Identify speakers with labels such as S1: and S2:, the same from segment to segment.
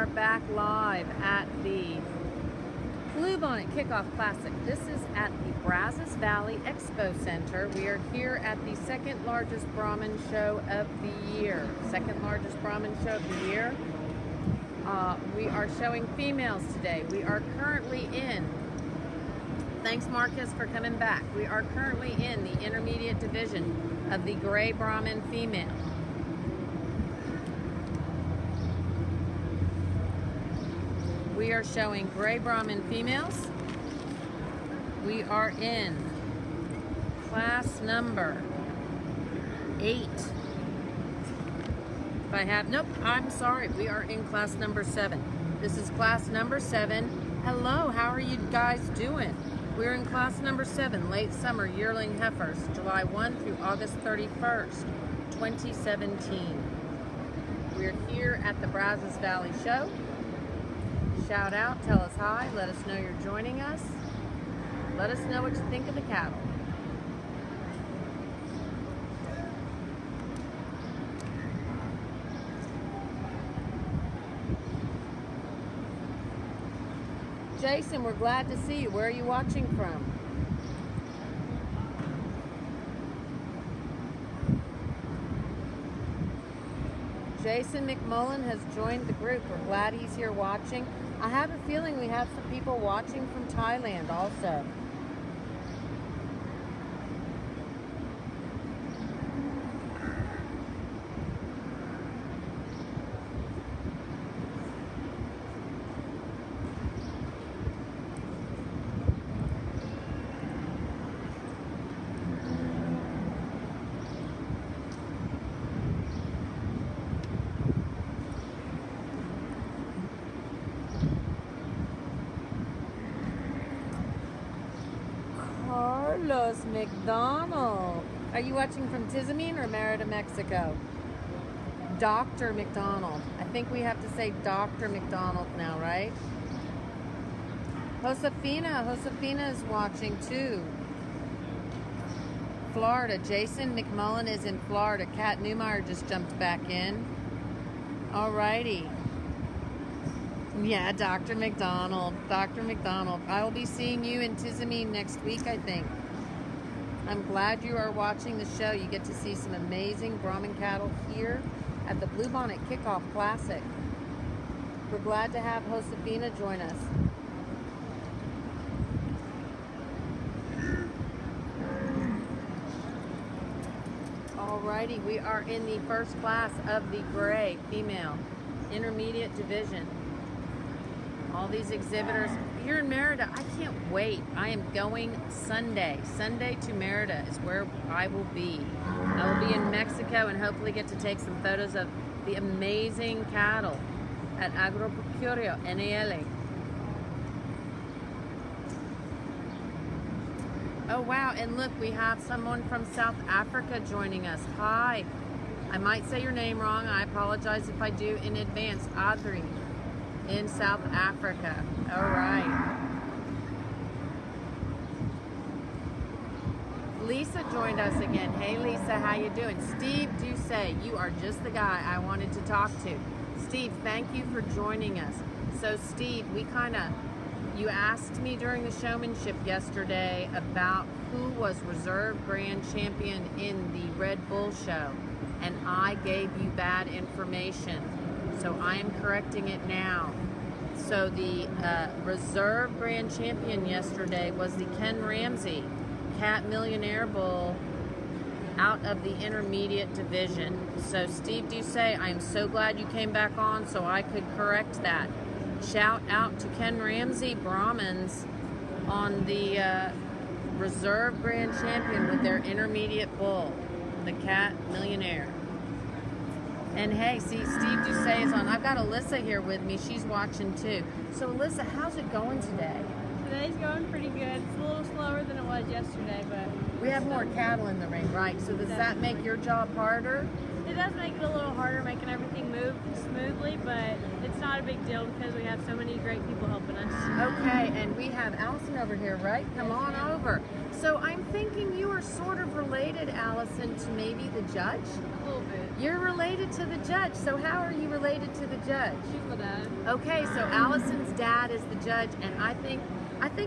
S1: are back live at the Bluebonnet Kickoff Classic. This is at the Brazos Valley Expo Center. We are here at the second largest Brahman show of the year. Second largest Brahman show of the year. We are showing females today. We are currently in, thanks Marcus for coming back. We are currently in the intermediate division of the gray Brahman female. We are showing gray Brahman females. We are in class number 8. If I have, nope, I'm sorry. We are in class number 7. This is class number 7. Hello, how are you guys doing? We're in class number 7, late summer yearling heifers, July 1 through August 31st, 2017. We're here at the Brazos Valley Show. Shout out, tell us hi, let us know you're joining us. Let us know what you think of the cattle. Jason, we're glad to see you. Where are you watching from? Jason McMullen has joined the group. We're glad he's here watching. I have a feeling we have some people watching from Thailand also. Carlos McDonald. Are you watching from Tizamine or Merida, Mexico? Dr. McDonald. I think we have to say Dr. McDonald now, right? Josefina is watching too. Florida. Jason McMullen is in Florida. Kat Newmeyer just jumped back in. Alrighty. Yeah, Dr. McDonald. Dr. McDonald. I will be seeing you in Tizamine next week, I think. I'm glad you are watching the show. You get to see some amazing Brahman cattle here at the Bluebonnet Kickoff Classic. We're glad to have Josefina join us. Alrighty, we are in the first class of the gray female intermediate division. All these exhibitors. You're in Merida. I can't wait. I am going Sunday. Sunday to Merida is where I will be. I will be in Mexico and hopefully get to take some photos of the amazing cattle at Agroprocurio NAL. Oh wow, and look, we have someone from South Africa joining us. Hi. I might say your name wrong. I apologize if I do in advance. Adri in South Africa. All right. Lisa joined us again. Hey Lisa, how you doing? Steve Ducey, you are just the guy I wanted to talk to. Steve, thank you for joining us. So Steve, you asked me during the showmanship yesterday about who was reserve grand champion in the Red Bull show, and I gave you bad information. So I am correcting it now. So the reserve grand champion yesterday was the Ken Ramsey Cat Millionaire Bull out of the intermediate division. So Steve Ducey, I am so glad you came back on so I could correct that. Shout out to Ken Ramsey Brahmans on the reserve grand champion with their intermediate bull, the Cat Millionaire. And hey, see, Steve Ducey is on. I've got Alyssa here with me. She's watching too. So Alyssa, how's it going today?
S2: Today's going pretty good. It's a little slower than it was yesterday, but...
S1: We have more cattle in the ring, right? So does that make your job harder?
S2: It does make it a little harder making everything move smoothly, but it's not not a big deal because we have so many great people helping us.
S1: Okay, and we have Allison over here, right? Come
S2: Yes,
S1: on
S2: ma'am.
S1: over. So I'm thinking you are sort of related, Allison, to maybe the judge?
S2: A little bit.
S1: You're related to the judge. So how are you related to the judge?
S2: She's my dad.
S1: Okay, so Allison's dad is the judge, and I think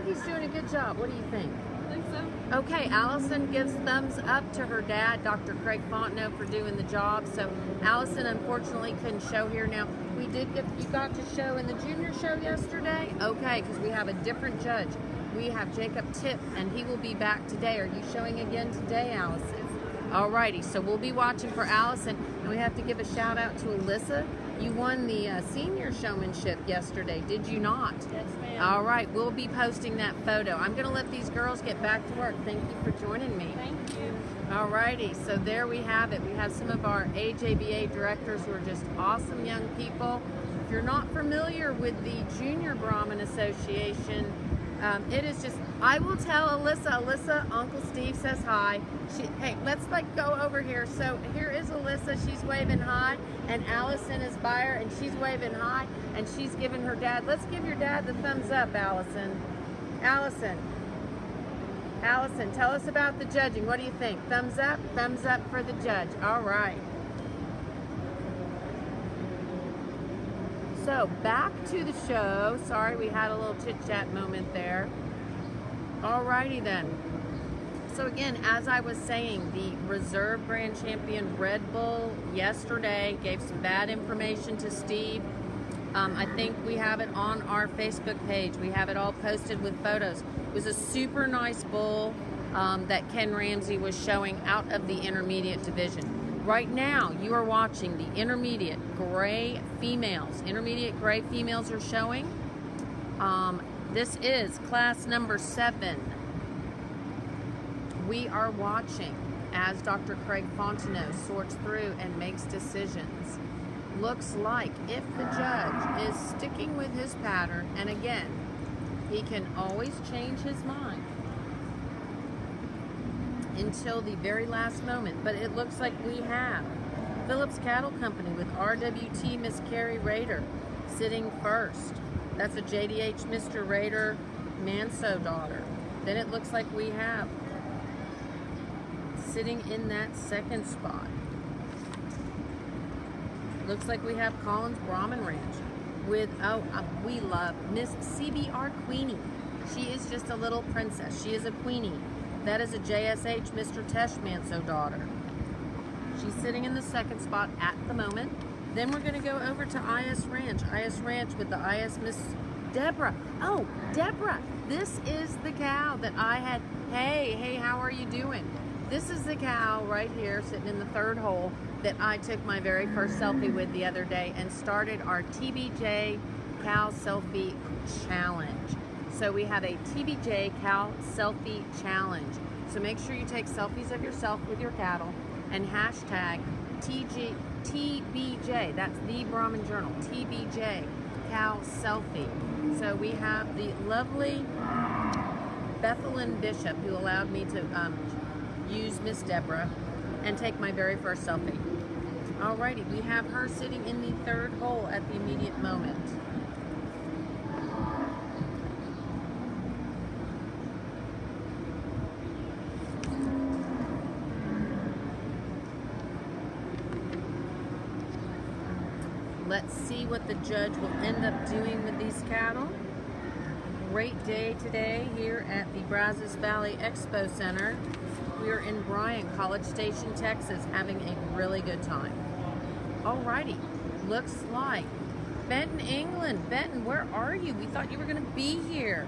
S1: he's doing a good job. What do you think?
S2: I think so.
S1: Okay, Allison gives thumbs up to her dad, Dr. Craig Fontenot, for doing the job. So Allison unfortunately couldn't show here now. You got to show in the junior show yesterday? Okay, because we have a different judge. We have Jacob Tipp, and he will be back today. Are you showing again today, Allison? Alrighty, so we'll be watching for Allison, and we have to give a shout out to Alyssa. You won the senior showmanship yesterday, did you not?
S2: Yes, ma'am.
S1: All right, we'll be posting that photo. I'm going to let these girls get back to work. Thank you for joining me.
S2: Thank you.
S1: All righty, so there we have it. We have some of our AJBA directors who are just awesome young people. If you're not familiar with the Junior Brahman Association, it is just, I will tell Alyssa, Uncle Steve says hi. Hey, let's go over here. So here is Alyssa, she's waving hi, and Allison is by her, and she's waving hi, and she's giving her dad, let's give your dad the thumbs up, Allison. Allison, tell us about the judging. What do you think? Thumbs up for the judge. All right. So back to the show. Sorry, we had a little chit-chat moment there. Alrighty then. So again, as I was saying, the reserve grand champion Red Bull yesterday gave some bad information to Steve. I think we have it on our Facebook page. We have it all posted with photos. It was a super nice bull that Ken Ramsey was showing out of the intermediate division. Right now, you are watching the intermediate gray females. Intermediate gray females are showing. This is class number 7. We are watching as Dr. Craig Fontenot sorts through and makes decisions. Looks like if the judge is sticking with his pattern, and again, he can always change his mind until the very last moment, but it looks like we have Phillips Cattle Company with RWT Miss Carrie Rader sitting first. That's a JDH Mr. Rader Manso daughter. Then it looks like we have sitting in that second spot. Looks like we have Collins Brahman Ranch with, we love Miss CBR Queenie. She is just a little princess. She is a queenie. That is a JSH Mr. Tesh Manso daughter. She's sitting in the second spot at the moment. Then we're going to go over to IS Ranch. IS Ranch with the IS Miss Deborah. Oh, Deborah, this is the cow that I had. Hey, how are you doing? This is the cow right here sitting in the third hole that I took my very first selfie with the other day and started our TBJ Cow Selfie Challenge. So we have a TBJ Cow Selfie Challenge. So make sure you take selfies of yourself with your cattle and hashtag TBJ, that's the Brahman Journal, TBJ Cow Selfie. So we have the lovely Bethelyn Bishop who allowed me to use Miss Deborah and take my very first selfie. Alrighty, we have her sitting in the third hole at the immediate moment. Let's see what the judge will end up doing with these cattle. Great day today here at the Brazos Valley Expo Center. We are in Bryant, College Station, Texas, having a really good time. Alrighty, looks like Benton, England. Benton, where are you? We thought you were going to be here.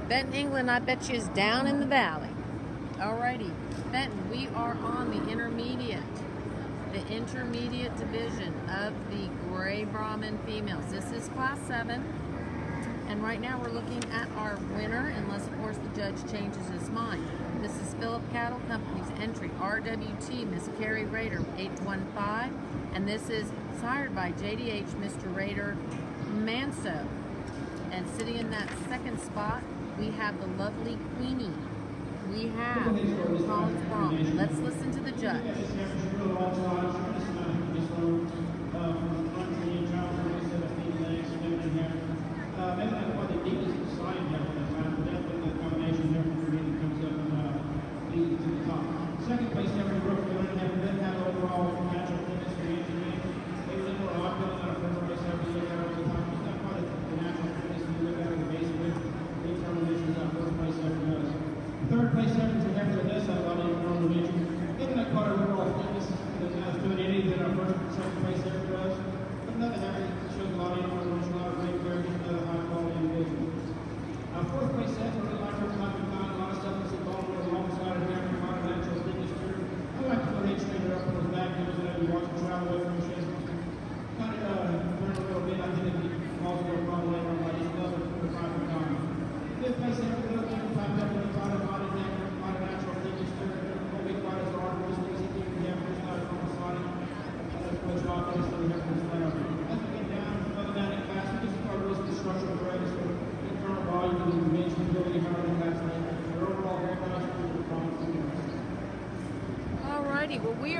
S1: Benton, England, I bet you is down in the valley. Alrighty, Benton, we are on the intermediate division of the Gray Brahman females. This is class 7. And right now we're looking at our winner, unless of course the judge changes his mind. This is Phillips Cattle Company's entry, RWT Miss Carrie Rader 815. And this is sired by JDH Mr. Rader Manso. And sitting in that second spot, we have the lovely Queenie. We have Collins Brahman. Let's listen to the judge.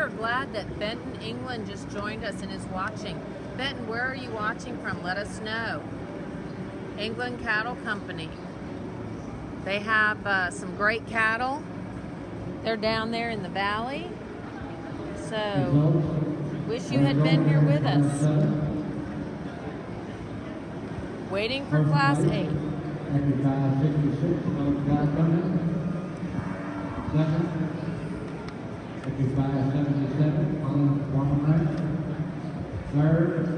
S1: are glad that Benton, England just joined us and is watching. Benton, where are you watching from? Let us know. England Cattle Company. They have some great cattle. They're down there in the valley. So, wish you had been here with us. Waiting for Class 8.
S3: 5566, second, 5577, Brahman. Third,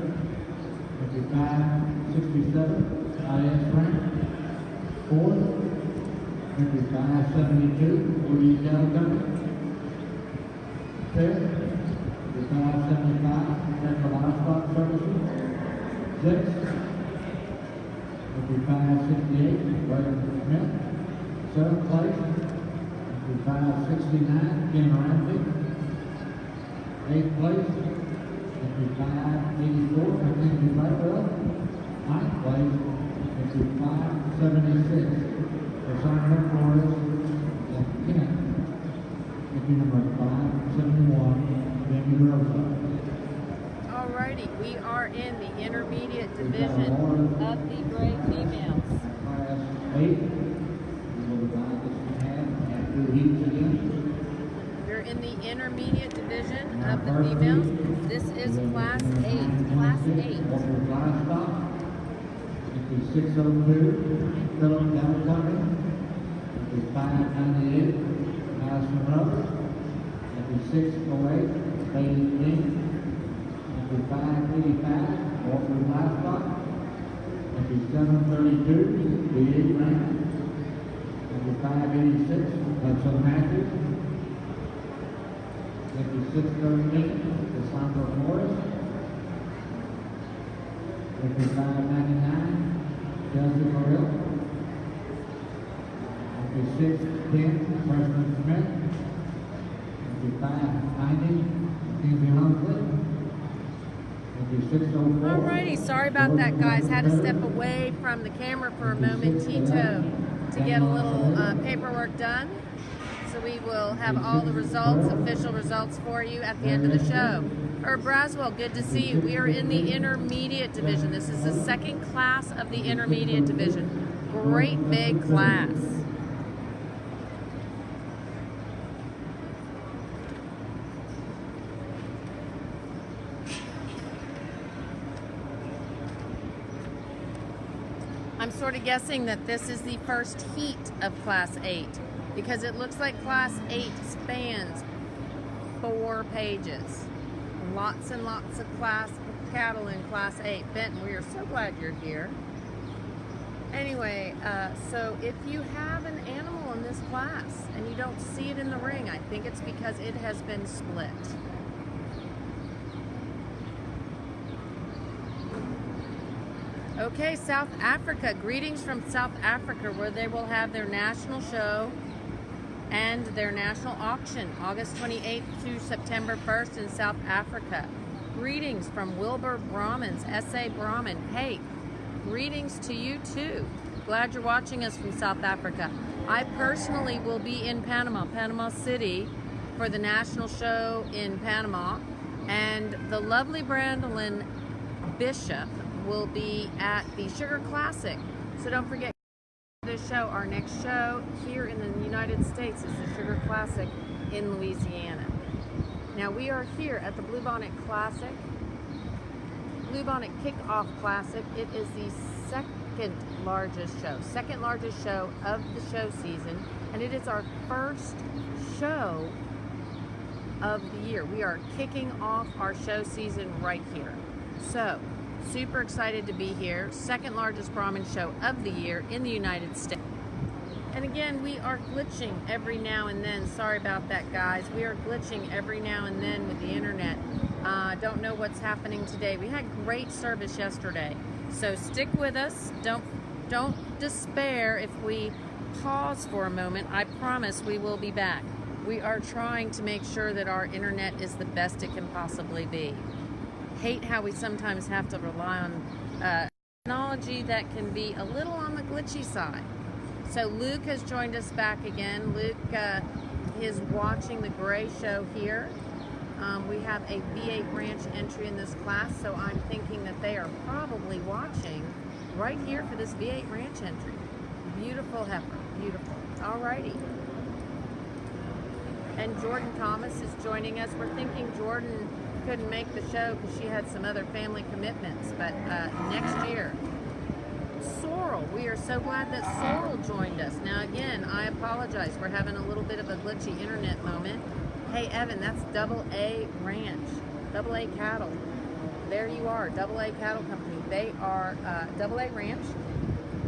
S3: 5567, IS rank. Fourth, 5572, Woody Cattle Company. Fifth, 5575, Central Livestock Services. Sixth, 5568, Brandon Smith. Seventh place, 5569, Ken Ramsey. Eighth place, 5584, Mackenzie Blackwell. Ninth place, 5576, Cassandra Flores. And 10th, number 571, Jamie Brazos.
S1: Alrighty, we are in the intermediate division of the gray females.
S3: Class 8. We will divide this in half at 2 heats again.
S1: We're in the intermediate division of the females. This is Class 8. Class 8.
S3: Livestock. 5602, Philip Cattle Company. 5598, Madison Brothers. 5608, Bailey King. 5585, Walker Livestock. 5732, B.A. Brand. 5586, Hudson Matthews. 5638, Cassandra Morris. 5599, Chelsea Morrill. 5610, Preston Smith. 5590, Kinsey Humphrey. 5604.
S1: Alrighty, sorry about that, guys. Had to step away from the camera for a moment, Tito, to get a little paperwork done. So we will have all the results, official results for you at the end of the show. Braswell, good to see you. We are in the intermediate division. This is the second class of the intermediate division. Great big class. I'm sort of guessing that this is the first heat of Class 8 because it looks like Class 8 spans 4 pages. Lots and lots of cattle in Class 8. Benton, we are so glad you're here. Anyway, so if you have an animal in this class and you don't see it in the ring, I think it's because it has been split. Okay, South Africa. Greetings from South Africa, where they will have their national show and their national auction, August 28th to September 1st in South Africa. Greetings from Wilbur Brahmans, S.A. Brahman. Hey, greetings to you too. Glad you're watching us from South Africa. I personally will be in Panama City for the national show in Panama, and the lovely Brandolyn Bishop will be at the Sugar Classic. So don't forget this show. Our next show here in the United States is the Sugar Classic in Louisiana. Now we are here at the Bluebonnet Classic, Bluebonnet Kickoff Classic. It is the second largest show of the show season, and it is our first show of the year. We are kicking off our show season right here. So super excited to be here. Second largest Brahman show of the year in the United States. And again, we are glitching every now and then. Sorry about that, guys. We are glitching every now and then with the internet. Don't know what's happening today. We had great service yesterday. So stick with us. Don't despair if we pause for a moment. I promise we will be back. We are trying to make sure that our internet is the best it can possibly be. Hate how we sometimes have to rely on technology that can be a little on the glitchy side. So Luke has joined us back again. Luke is watching the Gray Show here. We have a V8 ranch entry in this class, so I'm thinking that they are probably watching right here for this V8 ranch entry. Beautiful heifer, beautiful. Alrighty. And Jordan Thomas is joining us. We're thinking Jordan couldn't make the show because she had some other family commitments, but next year. Sorrel, we are so glad that Sorrel joined us. Now again, I apologize. We're having a little bit of a glitchy internet moment. Hey Evan, that's Double A Ranch, Double A Cattle. There you are, Double A Cattle Company. They are Double A Ranch,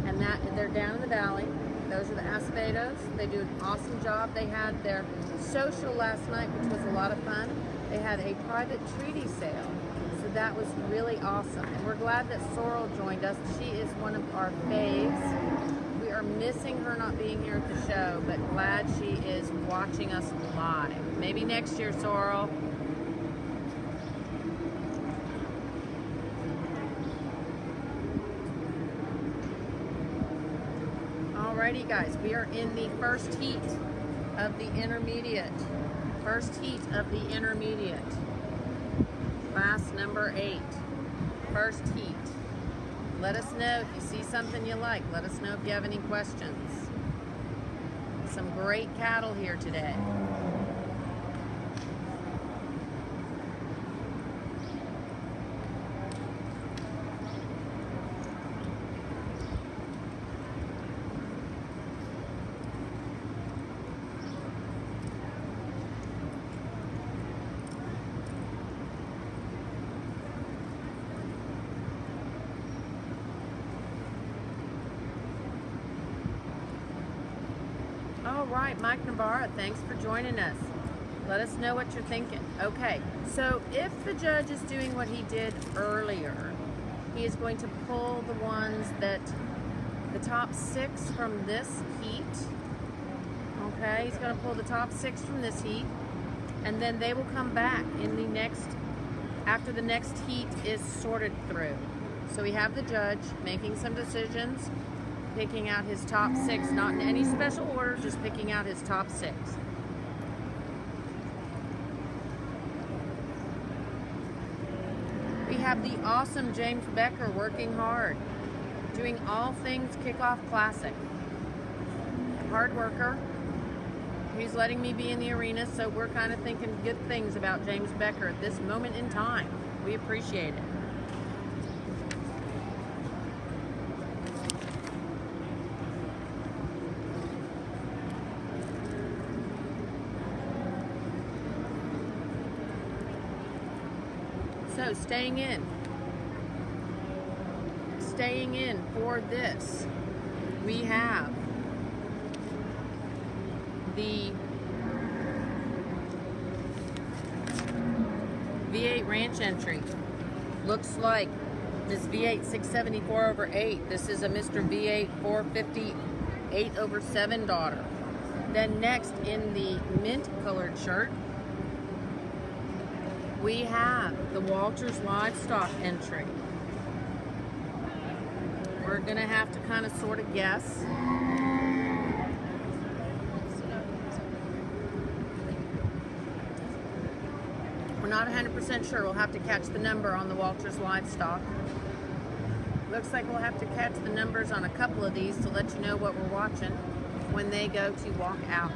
S1: and they're down in the valley. Those are the Acevedos. They do an awesome job. They had their social last night, which was a lot of fun. They had a private treaty sale. So that was really awesome. And we're glad that Sorrel joined us. She is one of our faves. We are missing her not being here at the show, but glad she is watching us live. Maybe next year, Sorrel. Alrighty guys, we are in the first heat of the intermediate. First heat of the intermediate. Class number 8. First heat. Let us know if you see something you like. Let us know if you have any questions. Some great cattle here today. All right, Mike Navarra, thanks for joining us. Let us know what you're thinking. Okay, so if the judge is doing what he did earlier, he is going to pull the ones that, the top 6 from this heat. Okay, he's going to pull the top 6 from this heat, and then they will come back in the next, after the next heat is sorted through. So we have the judge making some decisions, picking out his top 6, not in any special order, just picking out his top 6. We have the awesome James Becker working hard, doing all things Kickoff Classic. Hard worker. He's letting me be in the arena, so we're kind of thinking good things about James Becker at this moment in time. We appreciate it. So staying in for this, we have the V8 ranch entry. Looks like this V8 674 over 8. This is a Mr. V8 450 8 over 7 daughter. Then next in the mint colored shirt, we have the Walters Livestock entry. We're gonna have to kind of sort of guess. We're not 100% sure. We'll have to catch the number on the Walters Livestock. Looks like we'll have to catch the numbers on a couple of these to let you know what we're watching when they go to walk out.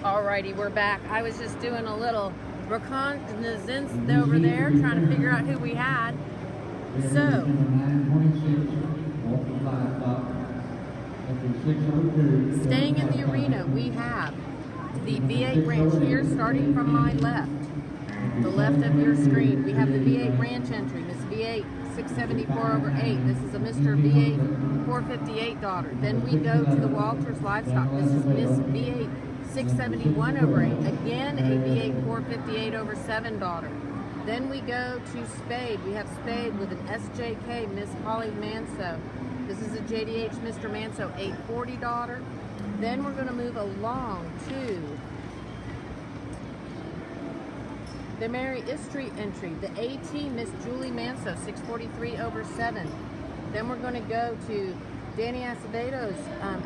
S1: Alrighty, we're back. I was just doing a little reconnaissance over there, trying to figure out who we had. So, Staying in the arena, we have the V8 ranch here, starting from my left, the left of your screen. We have the V8 ranch entry, Miss V8 674/8. This is a Mr. V8 458 daughter. Then we go to the Walters livestock. This is Miss V8 671/8. Again, a V8 458/7 daughter. Then we go to Spade. We have Spade with an SJK, Miss Holly Manso. This is a JDH Mr. Manso 840 daughter. Then we're going to move along to the Mary Istri entry, the AT Miss Julie Manso 643/7. Then we're going to go to Danny Acevedo's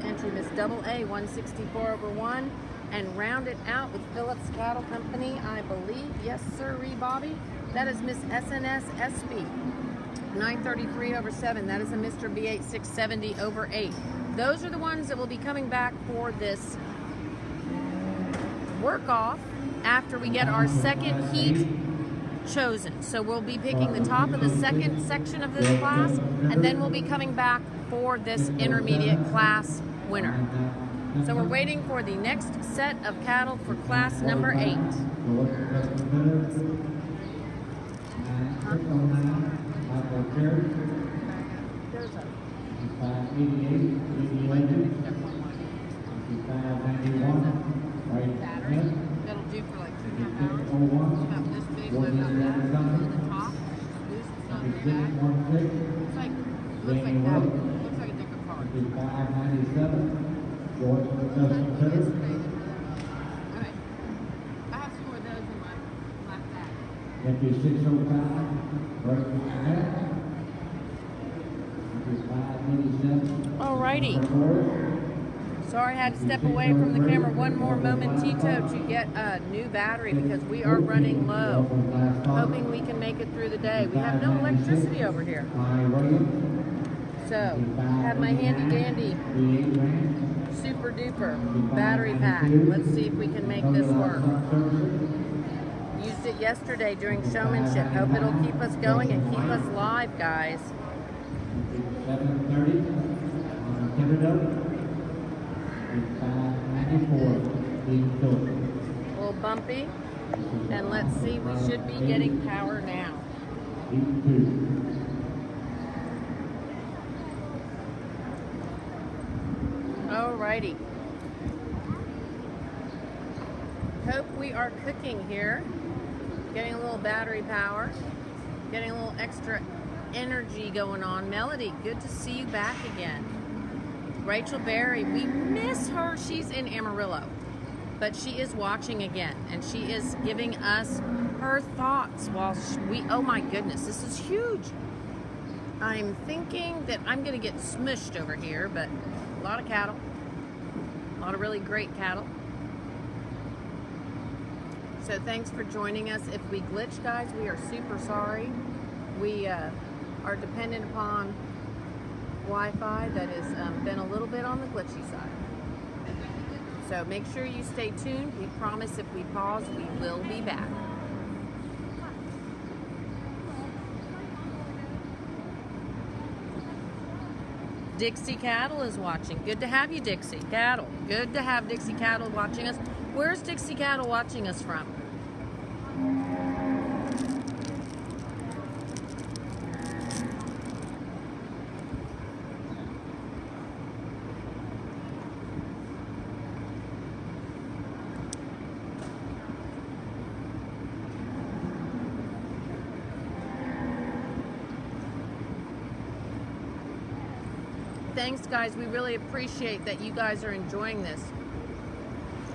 S1: entry, Miss Double A 164/1, and round it out with Phillips Cattle Company, I believe. Yes, sir, Bobby. That is Miss SNS SB 933/7. That is a Mr. V8 670/8. Those are the ones that will be coming back for this work off after we get our second heat chosen. So we'll be picking the top of the second section of this class, and then we'll be coming back for this intermediate class winner. So we're waiting for the next set of cattle for class number 8. That'll do for like 2.5 hours. About this big, about that. The top, loose, it's not very bad. Looks like that. Looks like a different car. Yesterday. Alright. I have some more of those in my bag. Alrighty. Sorry I had to step away from the camera one more momentito to get a new battery because we are running low. Hoping we can make it through the day. We have no electricity over here. So, I have my handy dandy super duper battery pack. Let's see if we can make this work. Used it yesterday during showmanship. Hope it'll keep us going and keep us live, guys.
S3: 7:30.
S1: A little bumpy. And let's see, we should be getting power now. Alrighty. Hope we are cooking here. Getting a little battery power. Getting a little extra energy going on. Melody, good to see you back again. Rachel Berry, we miss her. She's in Amarillo. But she is watching again. And she is giving us her thoughts while oh my goodness, this is huge. I'm thinking that I'm going to get smushed over here, but a lot of cattle. A lot of really great cattle. So thanks for joining us. If we glitch, guys, we are super sorry. We are dependent upon Wi-Fi that has been a little bit on the glitchy side. So make sure you stay tuned. We promise if we pause, we will be back. Dixie Cattle is watching. Good to have you, Dixie Cattle. Good to have Dixie Cattle watching us. Where's Dixie Cattle watching us from? Thanks, guys. We really appreciate that you guys are enjoying this.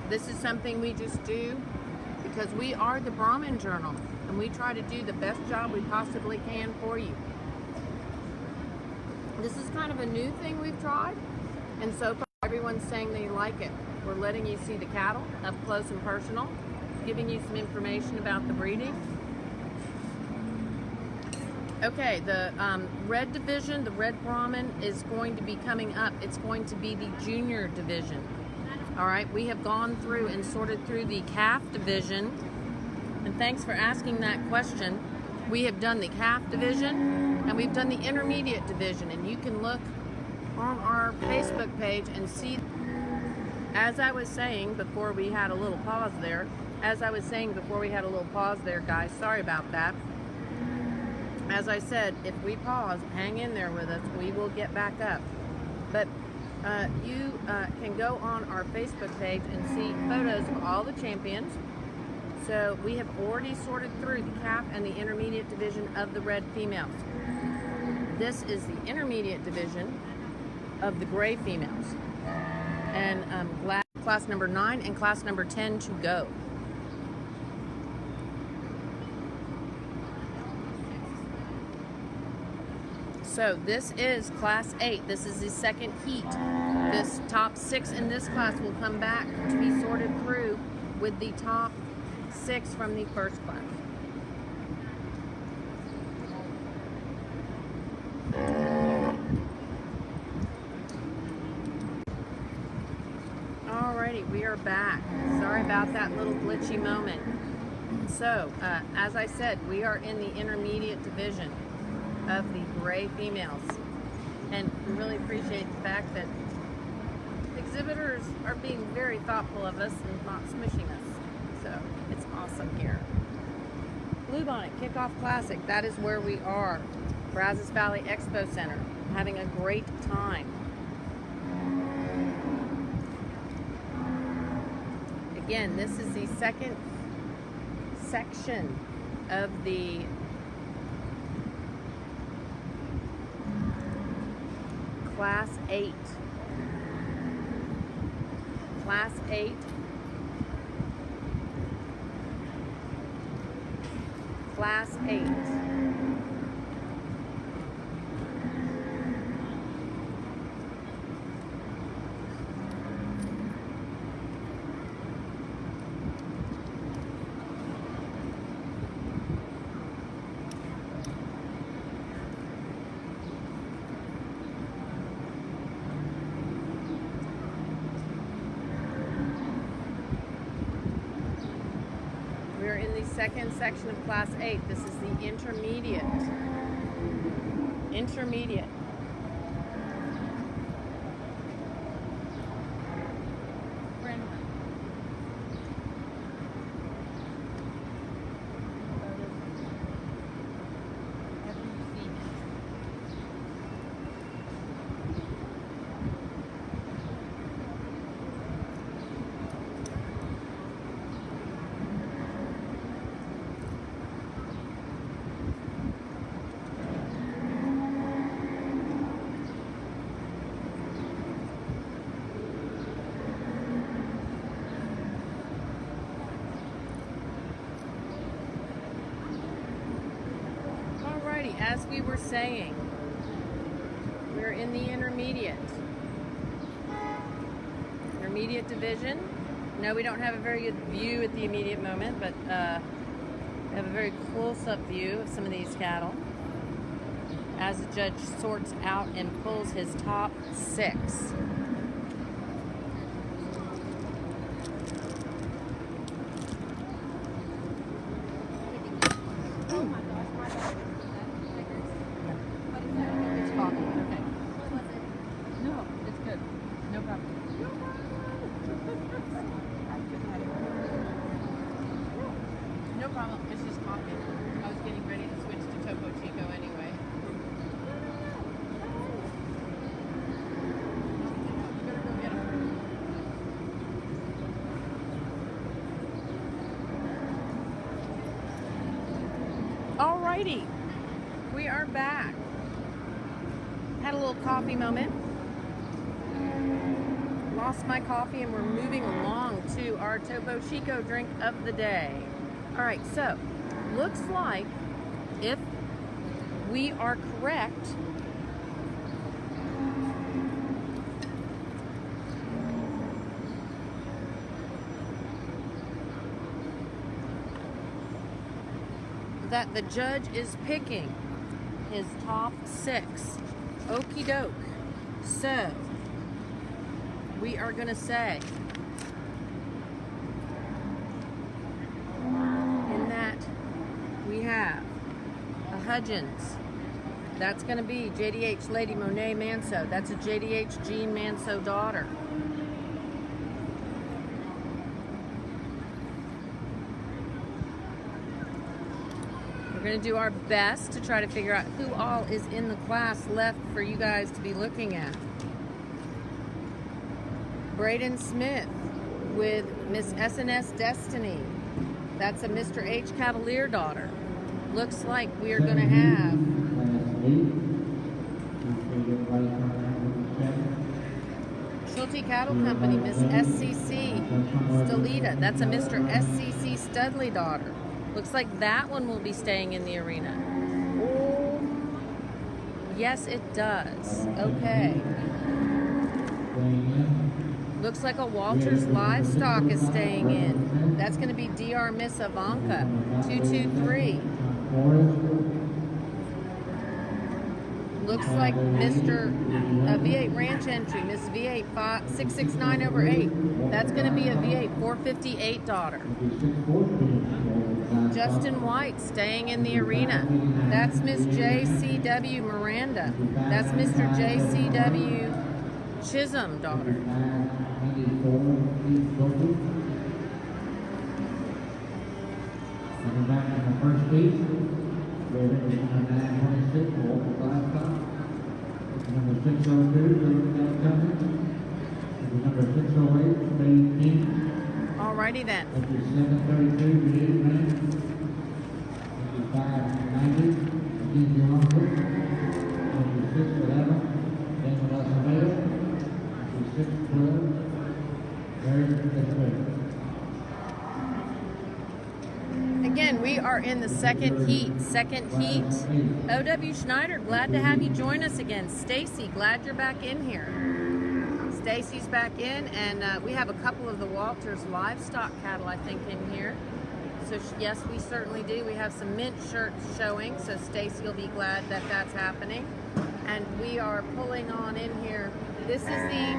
S1: This is something we just do because we are the Brahman Journal and we try to do the best job we possibly can for you. This is kind of a new thing we've tried, and so far everyone's saying they like it. We're letting you see the cattle up close and personal, giving you some information about the breeding. Okay, the red division, the red Brahman, is going to be coming up. It's going to be the junior division. All right, we have gone through and sorted through the calf division. And thanks for asking that question. We have done the calf division and we've done the intermediate division. And you can look on our Facebook page and see. As I was saying before we had a little pause there, guys, sorry about that. As I said, if we pause, hang in there with us, we will get back up. But you can go on our Facebook page and see photos of all the champions. So we have already sorted through the calf and the intermediate division of the red females. This is the intermediate division of the gray females. And class number 9 and class number 10 to go. So this is class 8. This is the second heat. This top 6 in this class will come back to be sorted through with the top 6 from the first class. Alrighty, we are back. Sorry about that little glitchy moment. So, as I said, we are in the intermediate division of the gray females. And we really appreciate the fact that exhibitors are being very thoughtful of us and not smishing us. So, it's awesome here. Bluebonnet Kickoff Classic, that is where we are. Brazos Valley Expo Center, having a great time. Again, this is the second section of the Class 8. Class 8. Class 8. We're in the second section of Class 8. This is the intermediate. Intermediate. As we were saying, we're in the intermediate division. No, we don't have a very good view at the immediate moment, but we have a very close-up view of some of these cattle as the judge sorts out and pulls his top 6. No problem. It's just coffee. I was getting ready to switch to Topo Chico anyway. You better go get him. Alrighty. We are back. Had a little coffee moment. Lost my coffee and we're moving along to our Topo Chico drink of the day. All right, so looks like if we are correct, that the judge is picking his top 6. Okie doke. So we are gonna say we have a Hudgens That's going to be JDH Lady Monet Manso. That's a JDH Jean Manso daughter. We're going to do our best to try to figure out who all is in the class left for you guys to be looking at. Braden Smith with Miss SNS Destiny. That's a Mr. H. Cavalier daughter. Looks like we are going to have Schulte Cattle Company, Miss SCC Stelita. That's a Mr. SCC Studley daughter. Looks like that one will be staying in the arena. Oh, yes, it does. Okay. Looks like a Walters Livestock is staying in. That's going to be DR Miss Ivanka, 223. Looks like Mr. V8 Ranch entry, Miss V8 669/8. That's going to be a V8 458 daughter. Justin White staying in the arena. That's Miss JCW Miranda. That's Mr. JCW Chisholm daughter.
S3: Coming back in the first piece, we're number 926 for Walter Livestock. Number 602, Little Cattle Company. Number 608, Steve King.
S1: Alrighty then.
S3: Number 732, Virginia Ranch. Number 590, Kenzie Longford. Number 611, Daniel Acevedo. Number 612, Mary Escobar.
S1: Again, we are in the second heat. O.W. Schneider, glad to have you join us again. Stacy, glad you're back in here. Stacy's back in, and we have a couple of the Walters Livestock cattle, I think, in here. So yes, we certainly do. We have some mint shirts showing, so Stacy will be glad that that's happening. And we are pulling on in here. This is the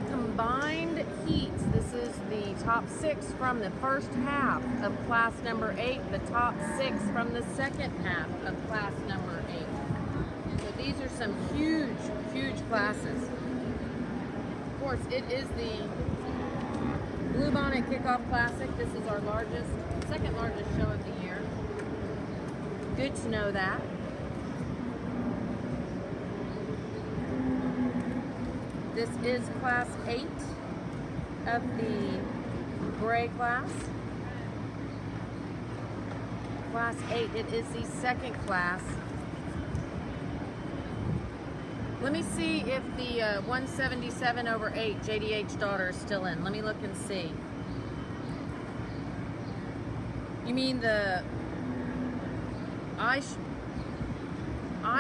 S1: combined heats. This is the top 6 from the first half of class number 8, the top 6 from the second half of class number 8. So these are some huge, huge classes. Of course, it is the Bluebonnet Kickoff Classic. This is our largest, second largest show of the year. Good to know that. This is class 8 of the gray class. Class 8, it is the second class. Let me see if the 177/8 JDH daughter is still in. Let me look and see. You mean the I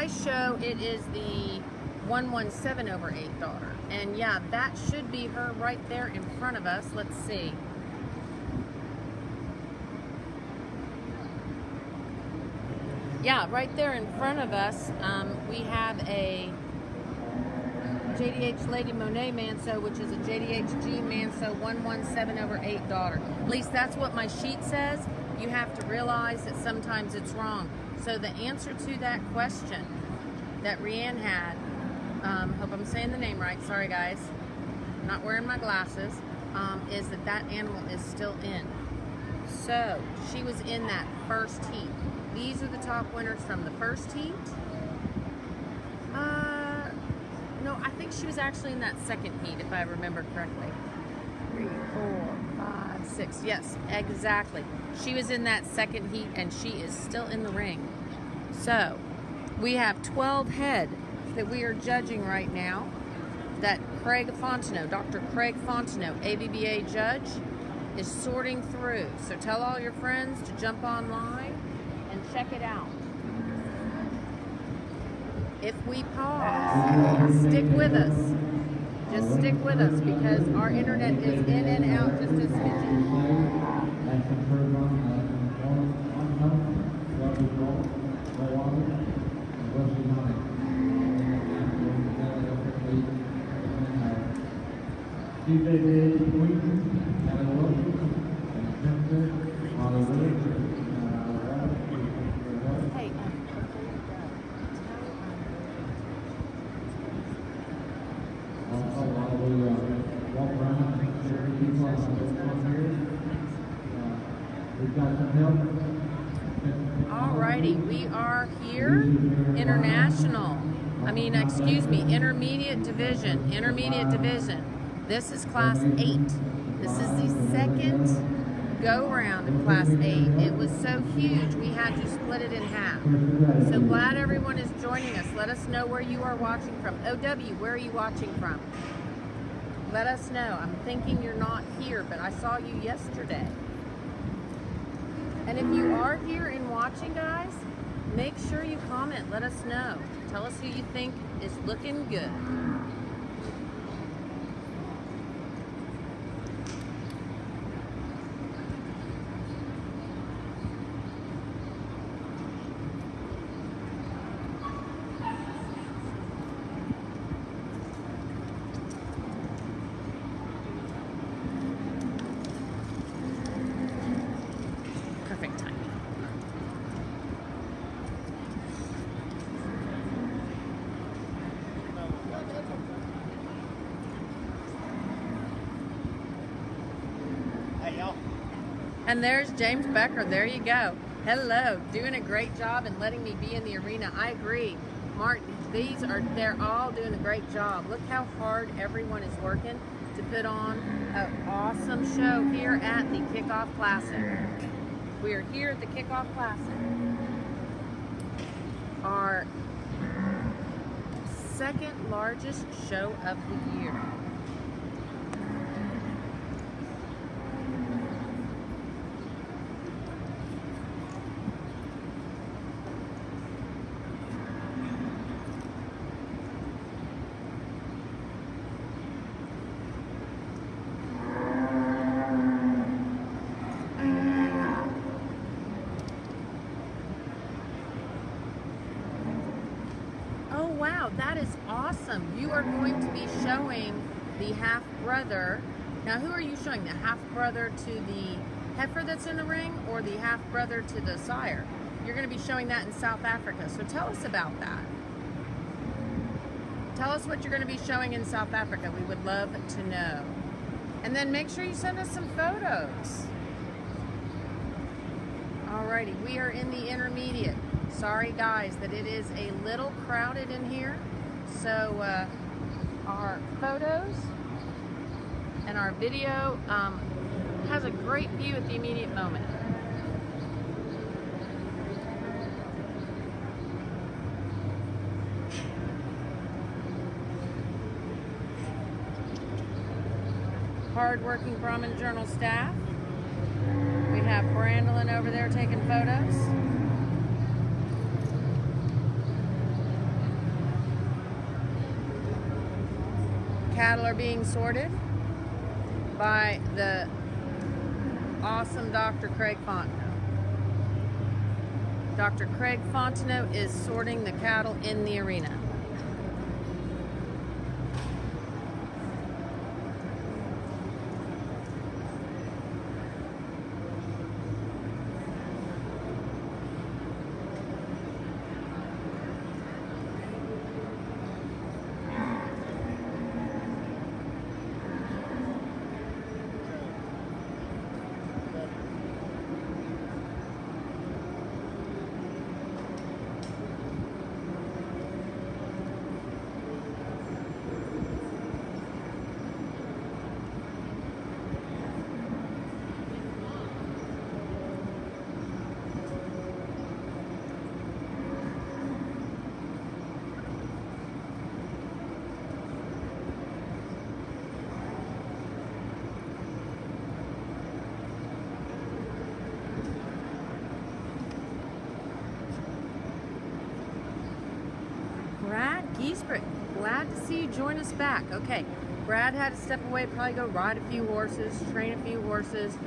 S1: show it is the 117/8 daughter. And yeah, that should be her right there in front of us. Let's see. Yeah, right there in front of us, we have a JDH Lady Monet Manso, which is a JDH G Manso 117/8 daughter. At least that's what my sheet says. You have to realize that sometimes it's wrong. So the answer to that question that Rianne had, hope I'm saying the name right, sorry guys, I'm not wearing my glasses, is that animal is still in. So she was in that first heat. These are the top winners from the first heat. No, I think she was actually in that second heat, if I remember correctly. 3, 4, 5, 6. Yes, exactly. She was in that second heat, and she is still in the ring. So, we have 12 head that we are judging right now. That Craig Fontenot, Dr. Craig Fontenot, ABBA judge, is sorting through. So tell all your friends to jump online and check it out. If we pause, stick with us. Just stick with us because our internet is in and out just a smidgen. Hey, before you go, tell Alrighty, we are here, intermediate division. This is class 8. This is the second go round of class 8. It was so huge, we had to split it in half. So glad everyone is joining us. Let us know where you are watching from. OW, where are you watching from? Let us know. I'm thinking you're not here, but I saw you yesterday. And if you are here and watching, guys, make sure you comment. Let us know. Tell us who you think is looking good. And there's James Becker. There you go. Hello. Doing a great job and letting me be in the arena. I agree. Martin, they're all doing a great job. Look how hard everyone is working to put on an awesome show here at the Kickoff Classic. We are here at the Kickoff Classic. Our second largest show of the year. Wow, that is awesome. You are going to be showing the half-brother. Now, who are you showing? The half-brother to the heifer that's in the ring or the half-brother to the sire? You're going to be showing that in South Africa. So tell us about that. Tell us what you're going to be showing in South Africa. We would love to know. And then make sure you send us some photos. Alrighty, we are in the intermediate. Sorry guys that it is a little crowded in here, so our photos and our video has a great view at the immediate moment. Hard-working Brahman Journal staff. We have Brandolyn over there taking photos. Cattle are being sorted by the awesome Dr. Craig Fontenot. Dr. Craig Fontenot is sorting the cattle in the arena. Glad to see you join us back. Okay, Brad had to step away, probably go ride a few horses, train a few horses,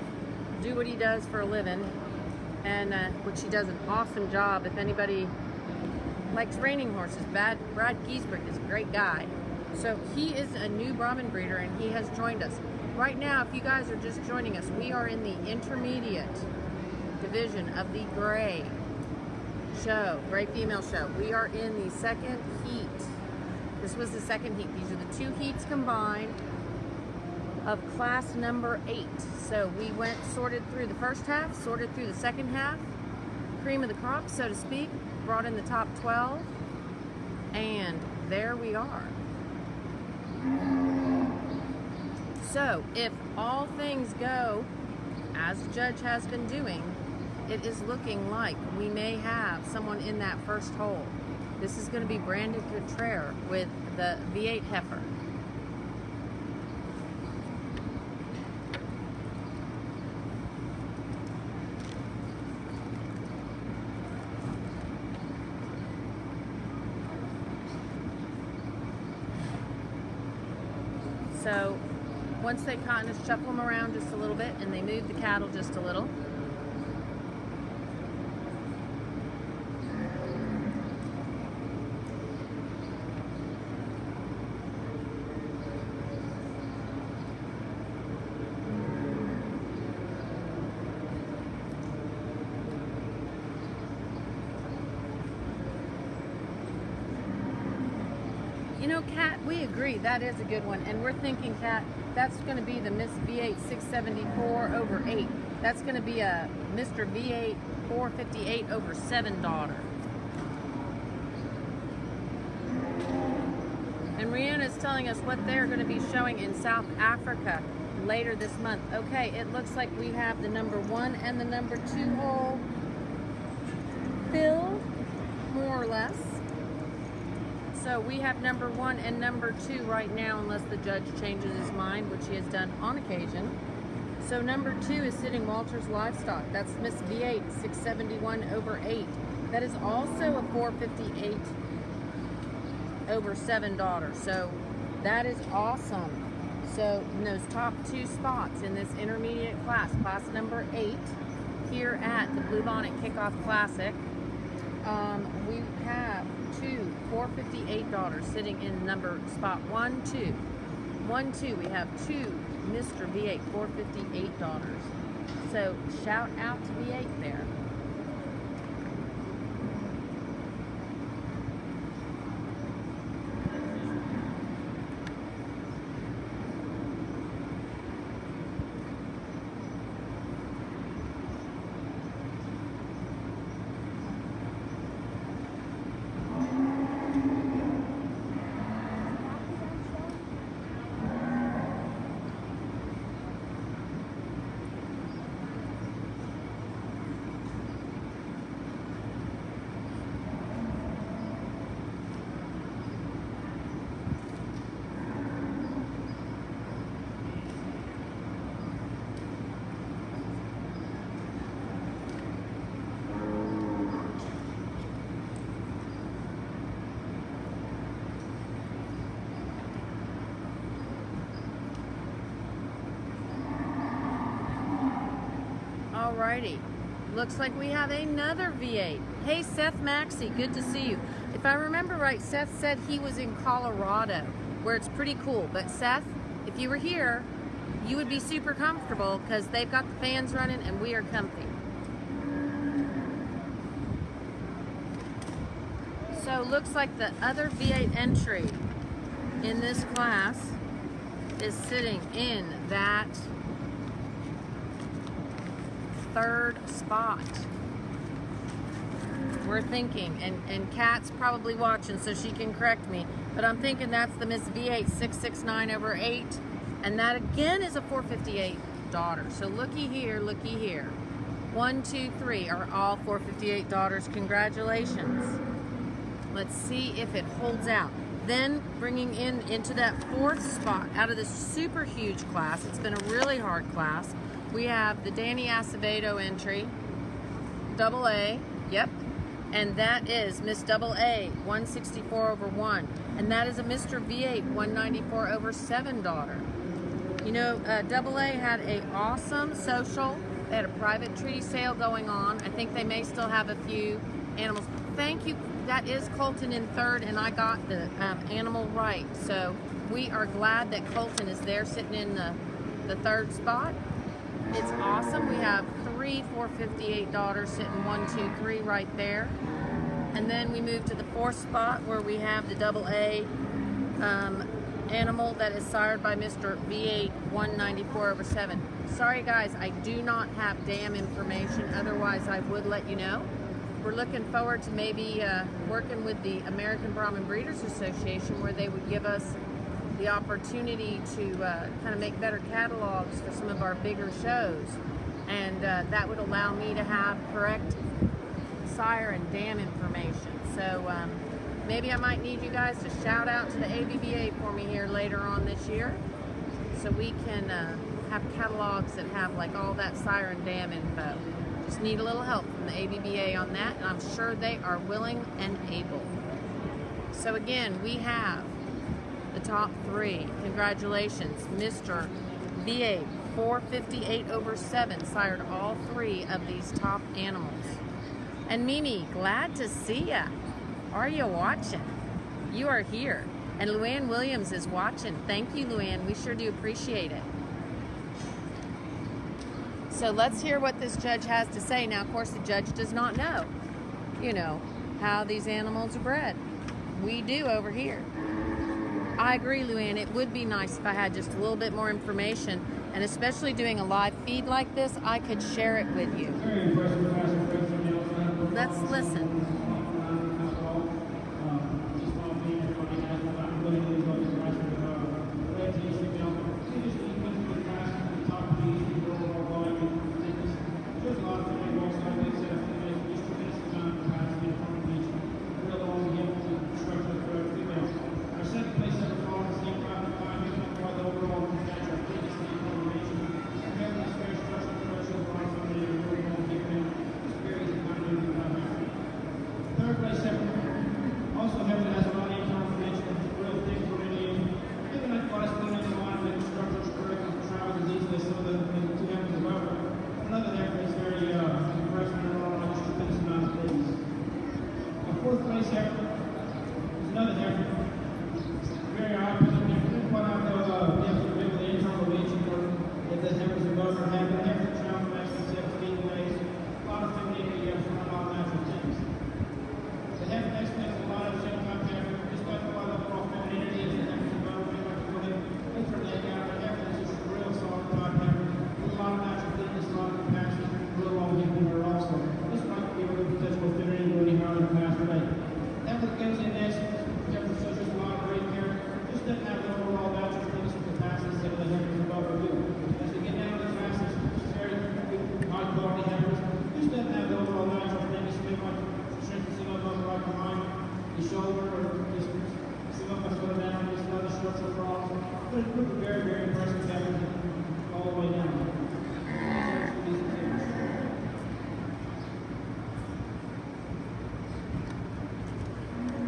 S1: do what he does for a living, and which he does an awesome job. If anybody likes training horses, Brad Giesbrecht is a great guy. So he is a new Brahman breeder and he has joined us. Right now, if you guys are just joining us, we are in the intermediate division of the gray show, gray female show. We are in the second heat. This was the second heat. These are the two heats combined. of class number 8. So we went, sorted through the first half, sorted through the second half, cream of the crop, so to speak, brought in the top 12, and there we are. So if all things go as the judge has been doing, it is looking like we may have someone in that first hole. This is going to be Brandon Contreras with the V8 heifer. So once they kind of shuffle them around just a little bit and they move the cattle just a little, you know, Kat, we agree that is a good one, and we're thinking, Kat, that's going to be the Miss V8 674 over 8. That's going to be a Mr. V8 458 over 7 daughter. And Rihanna's telling us what they're going to be showing in South Africa later this month. Okay, it looks like we have the number 1 and the number 2 hole filled, more or less. So we have number 1 and number 2 right now, unless the judge changes his mind, which he has done on occasion. So number 2 is sitting Walters Livestock. That's Miss V8 671 over 8. That is also a 458 over 7 daughter. So that is awesome. So in those top 2 spots in this intermediate class, class number 8, here at the Bluebonnet Kickoff Classic, we have 2 458 daughters sitting in number spot 1, 2. 1, 2, we have 2 Mr. V8 458 daughters. So shout out to V8 there. Alrighty, looks like we have another V8. Hey, Seth Maxey, good to see you. If I remember right, Seth said he was in Colorado, where it's pretty cool. But Seth, if you were here, you would be super comfortable because they've got the fans running and we are comfy. So looks like the other V8 entry in this class is sitting in that 3rd spot. We're thinking, and Kat's probably watching so she can correct me, but I'm thinking that's the Miss V8 669 over 8, and that again is a 458 daughter. So looky here, 1, 2, 3 are all 458 daughters. Congratulations. Let's see if it holds out. Then bringing into that 4th spot out of this super huge class, it's been a really hard class, we have the Danny Acevedo entry, double A, yep, and that is Miss Double A 164 over 1, and that is a Mr. V8 194 over 7 daughter. You know, double A had a awesome social. They had a private treaty sale going on. I think they may still have a few animals. Thank you. That is Colton in 3rd, and I got the animal right. So we are glad that Colton is there sitting in the 3rd spot. It's awesome. We have 3 458 daughters sitting 1, 2, 3 right there. And then we move to the 4th spot where we have the double A animal that is sired by Mr. V8 194/7. Sorry guys, I do not have dam information, otherwise I would let you know. We're looking forward to maybe working with the American Brahman Breeders Association, where they would give us the opportunity to kind of make better catalogs for some of our bigger shows, and that would allow me to have correct sire and dam information. So maybe I might need you guys to shout out to the ABBA for me here later on this year, so we can have catalogs that have like all that sire and dam info. Just need a little help from the ABBA on that, and I'm sure they are willing and able. So again, we have the top three. Congratulations, Mr. V8 458/7 sired all three of these top animals. And Mimi, glad to see ya. Are you watching? You are here. And Luann Williams is watching. Thank you, Luann. We sure do appreciate it. So let's hear what this judge has to say. Now, of course, the judge does not know, you know, how these animals are bred. We do over here. I agree, Luann. It would be nice if I had just a little bit more information, and especially doing a live feed like this, I could share it with you. Let's listen.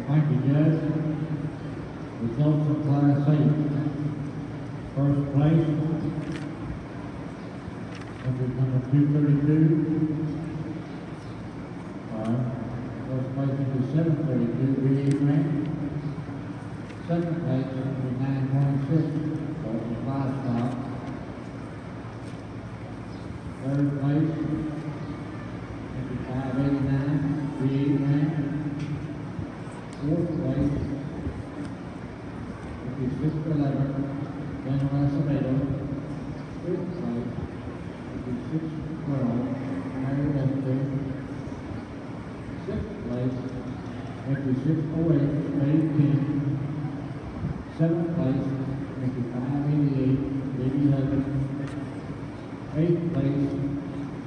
S3: Thank you, Judge. Results of Class 8. First place, number 232. First place, number 732, V8 rank. Second place, number 926, Bolton Livestock. Third place, number 589, V8 rank. Fourth place, 5611, Manuel Acevedo. Fifth place, 5612, Mary Esther. Sixth place, 5608, Betty King. Seventh place, 5588, Baby Husband. Eighth place,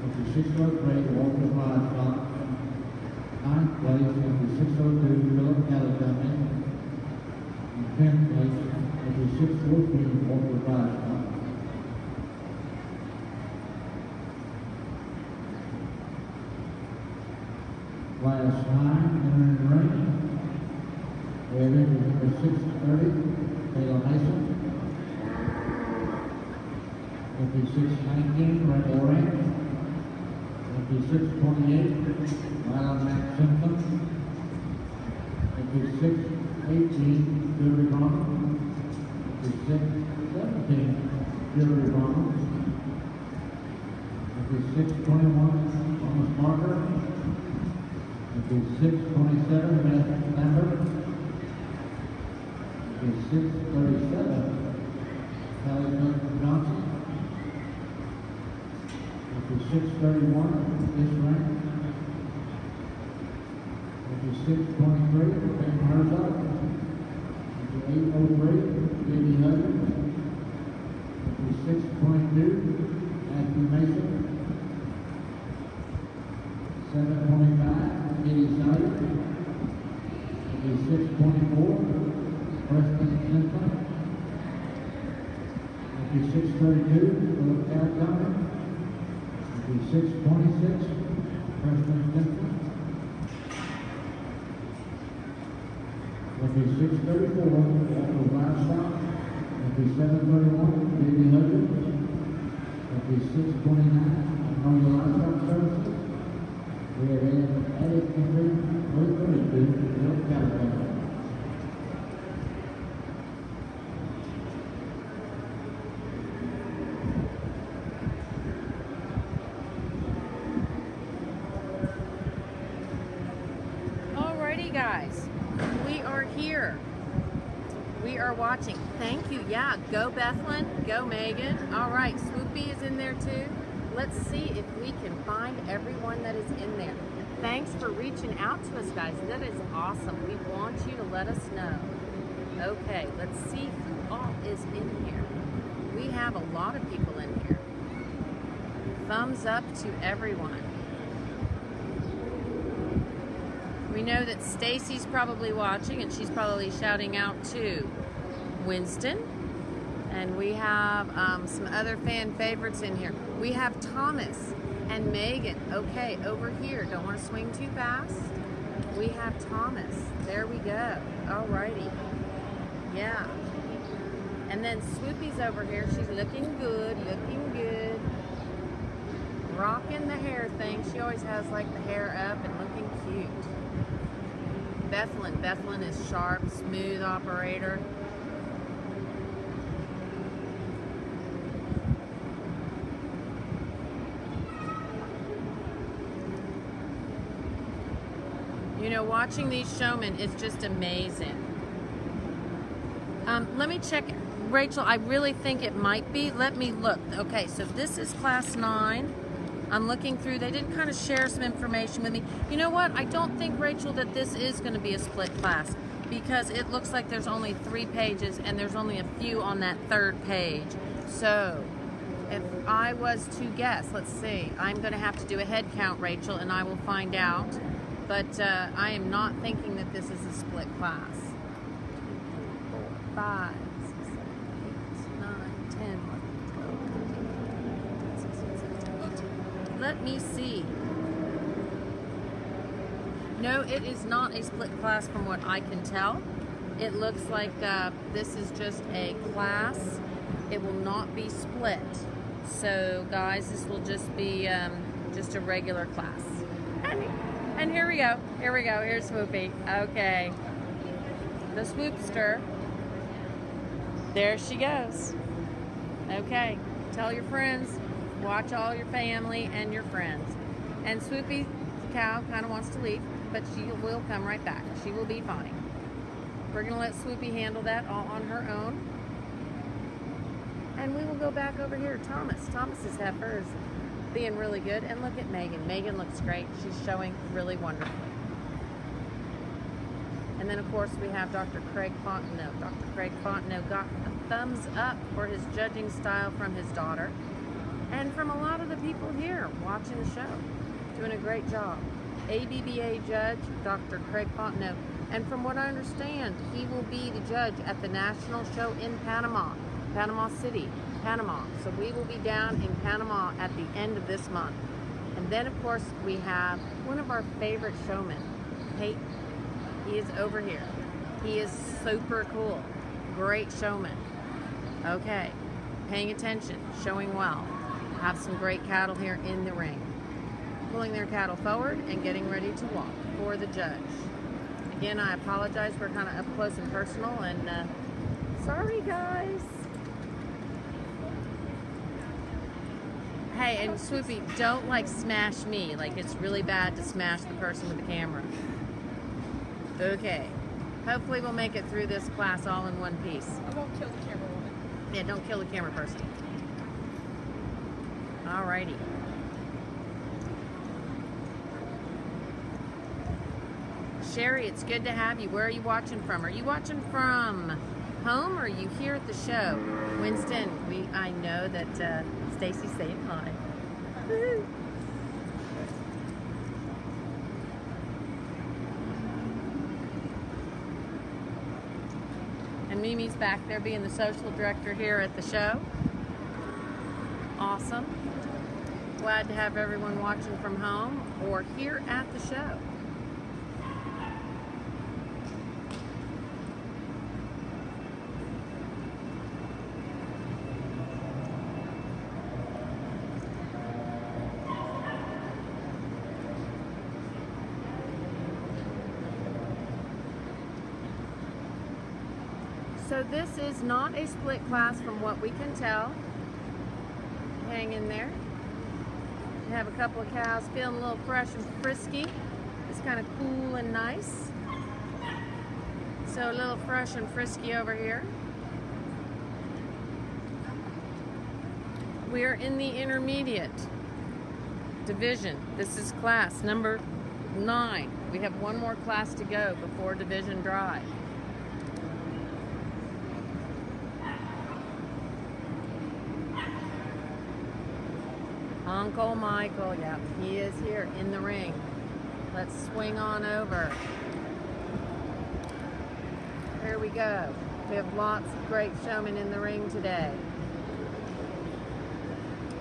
S3: 5603, Walter Livestock. Ninth place, 5602, Philip California. And 10th place, 5614, Walter Livestock. Class 9, entering the ring. We have entry number 630, Taylor Mason. 5619, Rainbow Ranch. 5628, Ryland Mac Simpson. 5618, Jerry Brahman. 5617, Jerry Brahman. 5621, Thomas Parker. 5627, Beth Lambert. 6:37, PHILLIP from Johnson. Which is 6:31, this rank. Which is 6:23, Ben Herzog. Which is 8:03, J.D. Hudson. Which is 6:22, Matthew Mason. 7:25, Kitty Sire. Which is 6:24, Preston Simpson. Which is 6:32, Philip Montgomery. Which is 6:26, Preston Simpson. Which is 6:34, Walter Livestock. Which is 7:31, J.D. Hudson. Which is 6:29, Northern Livestock Services. We have added entry 332, North Carolina.
S1: Alrighty, guys, we are here. We are watching. Thank you. Yeah, go Bethlyn, go Megan. All right, Swoopy is in there too. Let's see if we can find everyone that is in there. Thanks for reaching out to us, guys. That is awesome. We want you to let us know. Okay, let's see who all is in here. We have a lot of people in here. Thumbs up to everyone. We know that Stacy's probably watching and she's probably shouting out to Winston. And we have some other fan favorites in here. We have Thomas and Megan. Okay, over here. Don't want to swing too fast. We have Thomas. There we go. Alrighty. Yeah. And then Swoopy's over here. She's looking good, looking good. Rocking the hair thing. She always has like the hair up and looking cute. Bethlyn is sharp, smooth operator. You know, watching these showmen is just amazing. Let me check. Rachel, I really think it might be. Let me look. Okay, so this is class 9. I'm looking through. They did kind of share some information with me. You know what? I don't think, Rachel, that this is going to be a split class because it looks like there's only 3 pages and there's only a few on that 3rd page. So if I was to guess, let's see, I'm going to have to do a head count, Rachel, and I will find out. But I am not thinking that this is a split class. 4, 5, 6, 7, 8, 9, 10, 11, 12, 13, 14, 15, 16, 17, 18. Let me see. No, it is not a split class from what I can tell. It looks like this is just a class. It will not be split. So, guys, this will just be just a regular class. And here we go. Here we go. Here's Swoopy. Okay. The Swoopster. There she goes. Okay. Tell your friends. Watch all your family and your friends. And Swoopy, the cow, kind of wants to leave, but she will come right back. She will be fine. We're going to let Swoopy handle that all on her own. And we will go back over here. Thomas's heifers being really good. And look at Megan. Megan looks great. She's showing really wonderful. And then, of course, we have Dr. Craig Fontenot. Dr. Craig Fontenot got a thumbs up for his judging style from his daughter and from a lot of the people here watching the show. Doing a great job. ABBA judge, Dr. Craig Fontenot. And from what I understand, he will be the judge at the national show in Panama, Panama City, Panama. So we will be down in Panama at the end of this month. And then, of course, we have one of our favorite showmen, Peyton. He is over here. He is super cool. Great showman. Okay, paying attention, showing well. Have some great cattle here in the ring. Pulling their cattle forward and getting ready to walk for the judge. Again, I apologize. We're kind of up close and personal, and sorry, guys. Hey, and Swoopy, don't like smash me. Like, it's really bad to smash the person with the camera. Okay. Hopefully we'll make it through this class all in one piece.
S2: I won't kill the camera woman.
S1: Yeah, don't kill the camera person. Alrighty. Sherry, it's good to have you. Where are you watching from? Are you watching from home or are you here at the show? Winston, I know that Stacy's saying hi. Woo-hoo. And Mimi's back there being the social director here at the show. Awesome. Glad to have everyone watching from home or here at the show. So this is not a split class from what we can tell. Hang in there. We have a couple of cows feeling a little fresh and frisky. It's kind of cool and nice. So a little fresh and frisky over here. We're in the intermediate division. This is class number 9. We have one more class to go before division drive. Uncle Michael, yeah, he is here in the ring. Let's swing on over. Here we go. We have lots of great showmen in the ring today.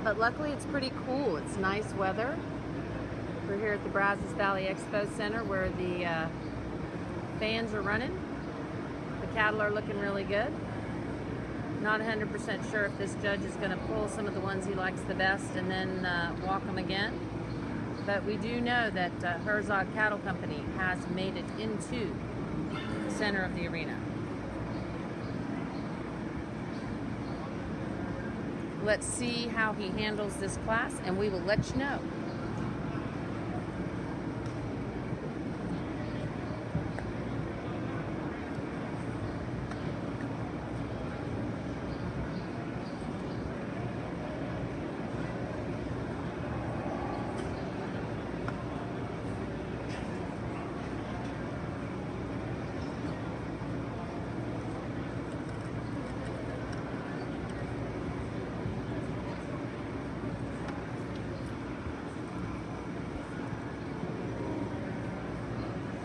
S1: But luckily it's pretty cool. It's nice weather. We're here at the Brazos Valley Expo Center where the fans are running. The cattle are looking really good. Not 100% sure if this judge is going to pull some of the ones he likes the best and then walk them again. But we do know that Herzog Cattle Company has made it into the center of the arena. Let's see how he handles this class and we will let you know.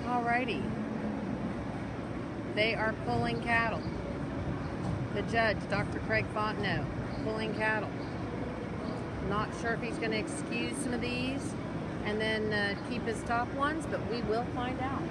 S1: Alrighty. They are pulling cattle. The judge, Dr. Craig Fontenot, pulling cattle. Not sure if he's going to excuse some of these and then keep his top ones, but we will find out.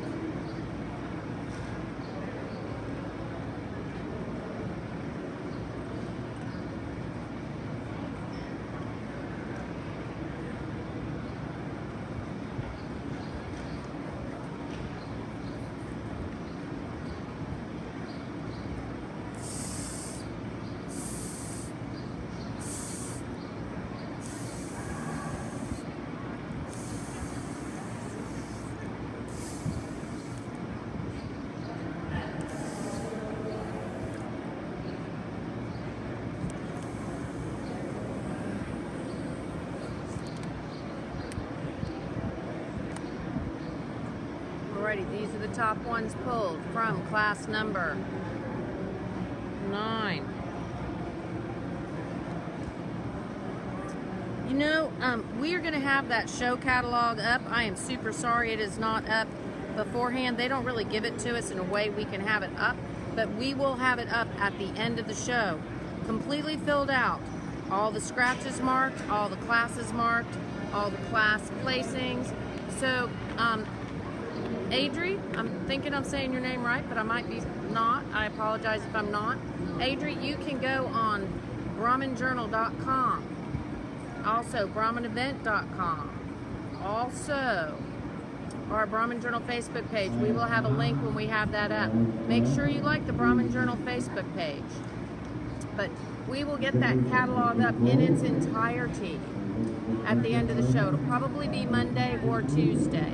S1: Alrighty, these are the top ones pulled from class number 9. You know, we are going to have that show catalog up. I am super sorry it is not up beforehand. They don't really give it to us in a way we can have it up, but we will have it up at the end of the show. Completely filled out. All the scratches marked, all the classes marked, all the class placings. So, Adri, I'm thinking I'm saying your name right, but I might be not. I apologize if I'm not. Adri, you can go on BrahmanJournal.com. Also, BrahmanEvent.com. Also, our Brahman Journal Facebook page. We will have a link when we have that up. Make sure you like the Brahman Journal Facebook page. But we will get that catalog up in its entirety at the end of the show. It'll probably be Monday or Tuesday.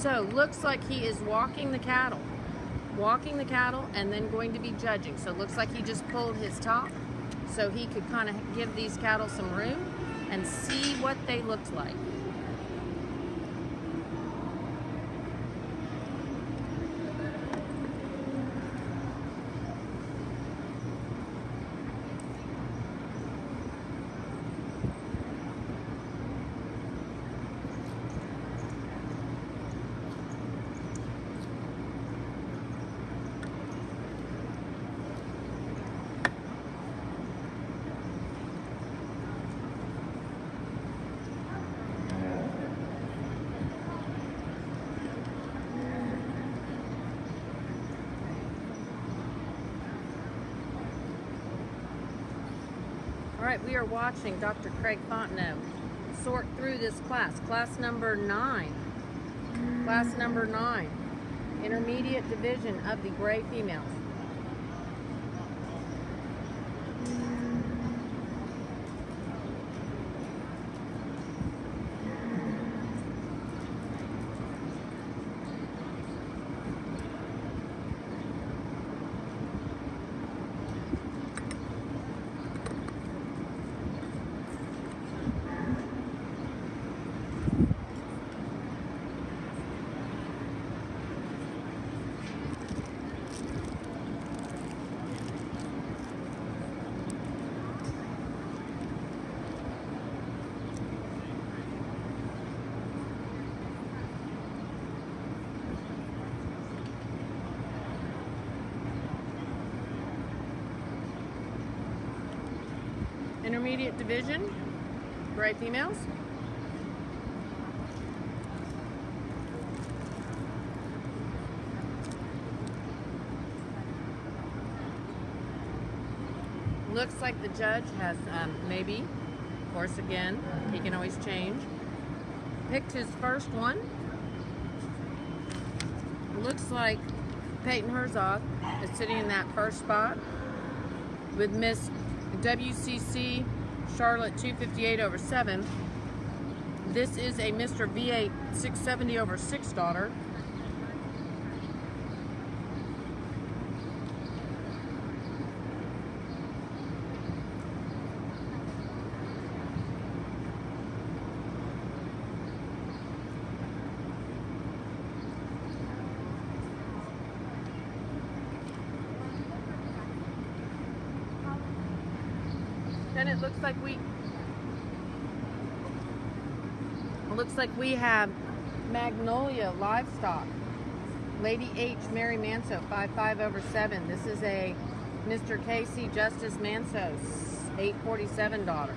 S1: So looks like he is walking the cattle and then going to be judging. So looks like he just pulled his top so he could kind of give these cattle some room and see what they looked like. All right, we are watching Dr. Craig Fontenot sort through this class number 9. Class number 9, intermediate division of the gray females. Intermediate division, gray females. Looks like the judge has maybe, of course again, he can always change, picked his first one. Looks like Peyton Herzog is sitting in that first spot with Miss WCC Charlotte 258/7. This is a Mr. V8 670/6 daughter. Then it looks like we have Magnolia Livestock, Lady H. Mary Manso 55/7. This is a Mr. K.C. Justice Manso 847 daughter.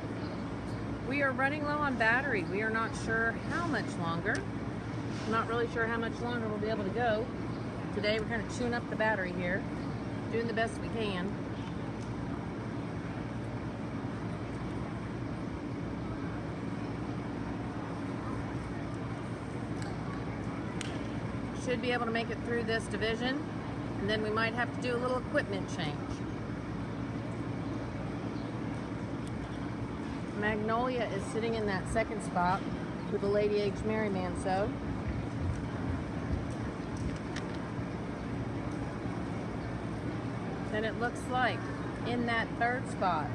S1: We are running low on battery. We are not sure how much longer. I'm not really sure how much longer we'll be able to go. Today we're kind of chewing up the battery here, doing the best we can. Should be able to make it through this division, and then we might have to do a little equipment change. Magnolia is sitting in that second spot with the Lady H. Mary Manso. Then it looks like in that third spot,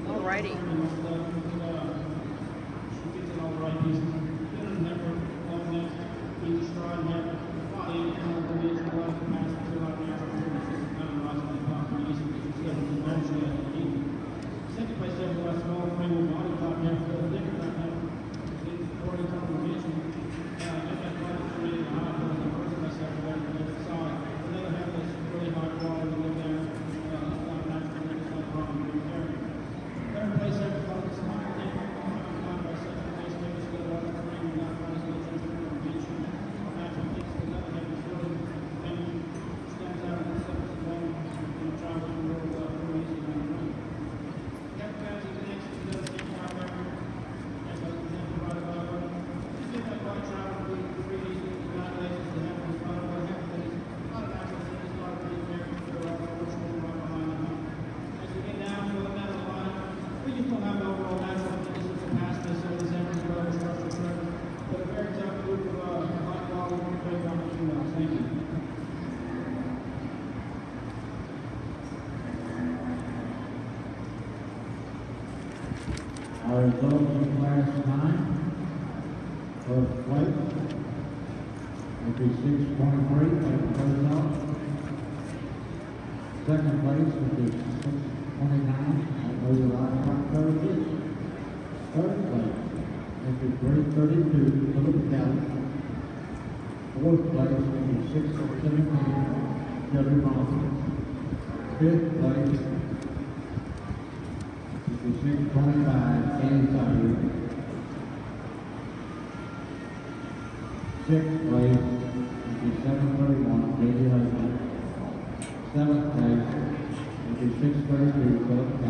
S1: Alrighty.
S3: Our results in class 9. First place, entry 623, Brazos. Second place, entry 629, Brazos. Third place, entry 332, PHILLIP. Fourth place, entry 617, Brahman. Fifth place, entry 625, Sire. Sixth place, entry 731, BLUEBONNET. Seventh place, entry 632, PHILLIP.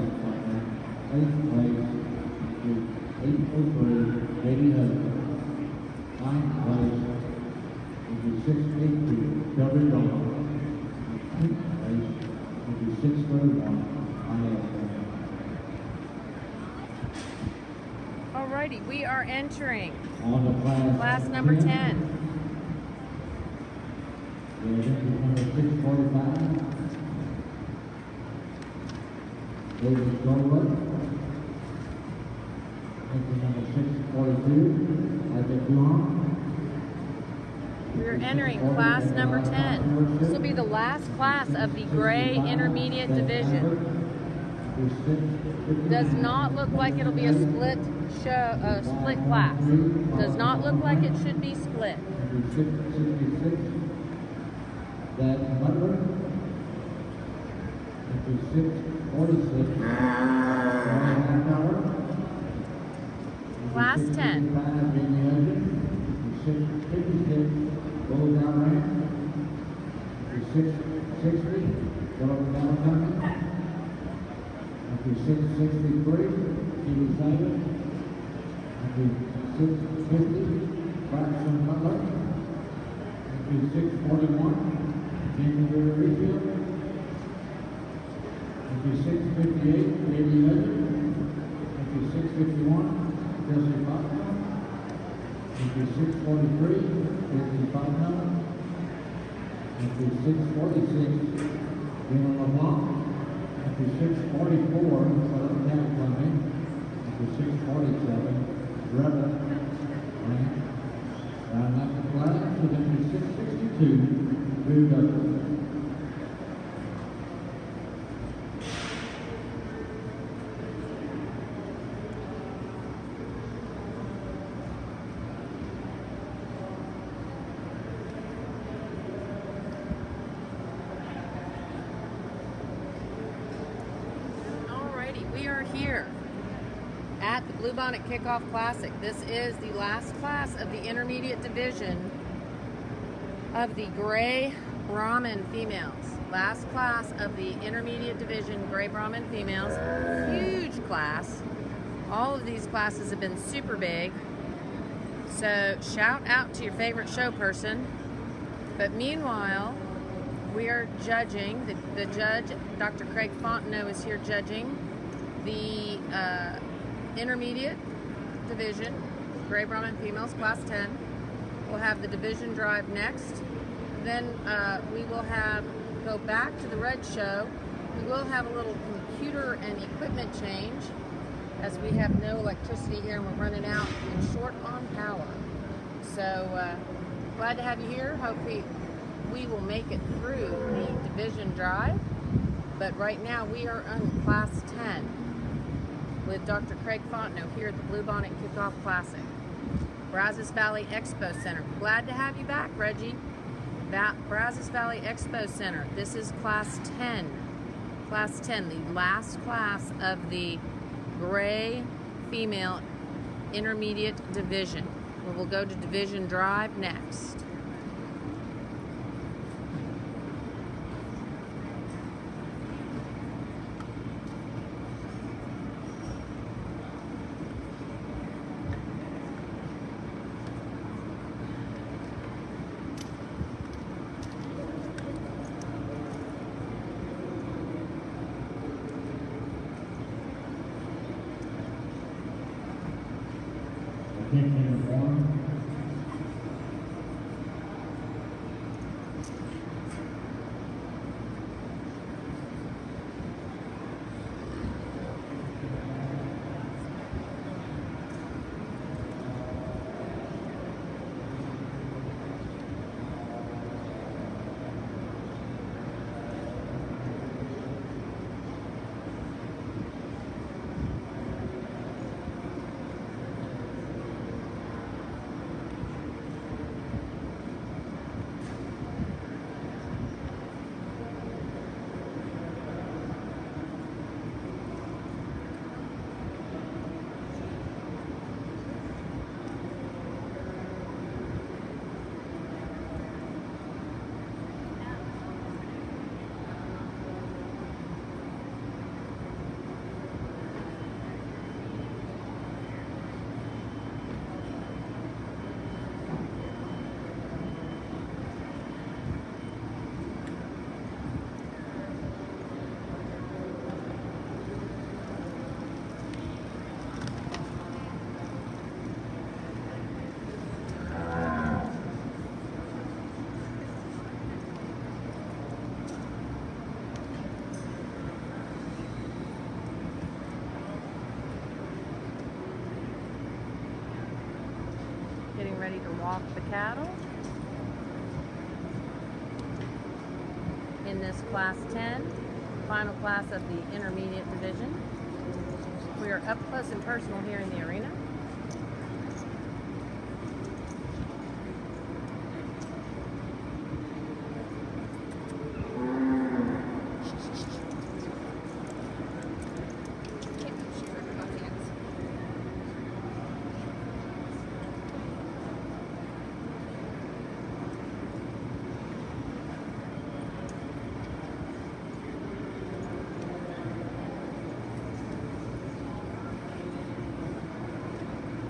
S3: Eighth place, entry 803, BLUEBONNET. Ninth place, entry 682, Brahman. Tenth place, entry 631,
S1: Alrighty, we are entering
S3: On the
S1: class number 10.
S3: We are entry number 645. David Goldberg. Entry number 642. Brazos.
S1: We're entering class number 10. This will be the last class of the gray intermediate division. Does not look like it'll be a split class. Does not look like it should be split.
S3: 666. That Butler. Entry 646.
S1: Class 10.
S3: 656. Goes down ramp. 660. Goes down coming. 663. Sire. 650. Brahman Butler. 641. January Refield. 658. Lady Legend. 651. Jesse Butler. 643. 55 number. 646. General LeBlanc. 644. Southern Town Plumbing. 647. Brahman. Round up the class with 662. BLUEBONNET.
S1: We are here at the Bluebonnet Kickoff Classic. This is the last class of the intermediate division of the gray Brahman females. Last class of the intermediate division, gray Brahman females. Huge class. All of these classes have been super big. So shout out to your favorite show person. But meanwhile, we are judging. The judge, Dr. Craig Fontenot, is here judging the intermediate division, gray Brahman females, class 10. We'll have the division drive next. Then we will go back to the red show. We will have a little computer and equipment change as we have no electricity here and we're running out and short on power. So glad to have you here. Hopefully we will make it through the division drive. But right now we are on class 10. With Dr. Craig Fontenot here at the Bluebonnet Kickoff Classic. Brazos Valley Expo Center. Glad to have you back, Reggie. Brazos Valley Expo Center. This is class 10. Class 10, the last class of the gray female intermediate division. We will go to division drive next. walk the cattle in this Class 10, final class of the intermediate division. We are up close and personal here in the arena.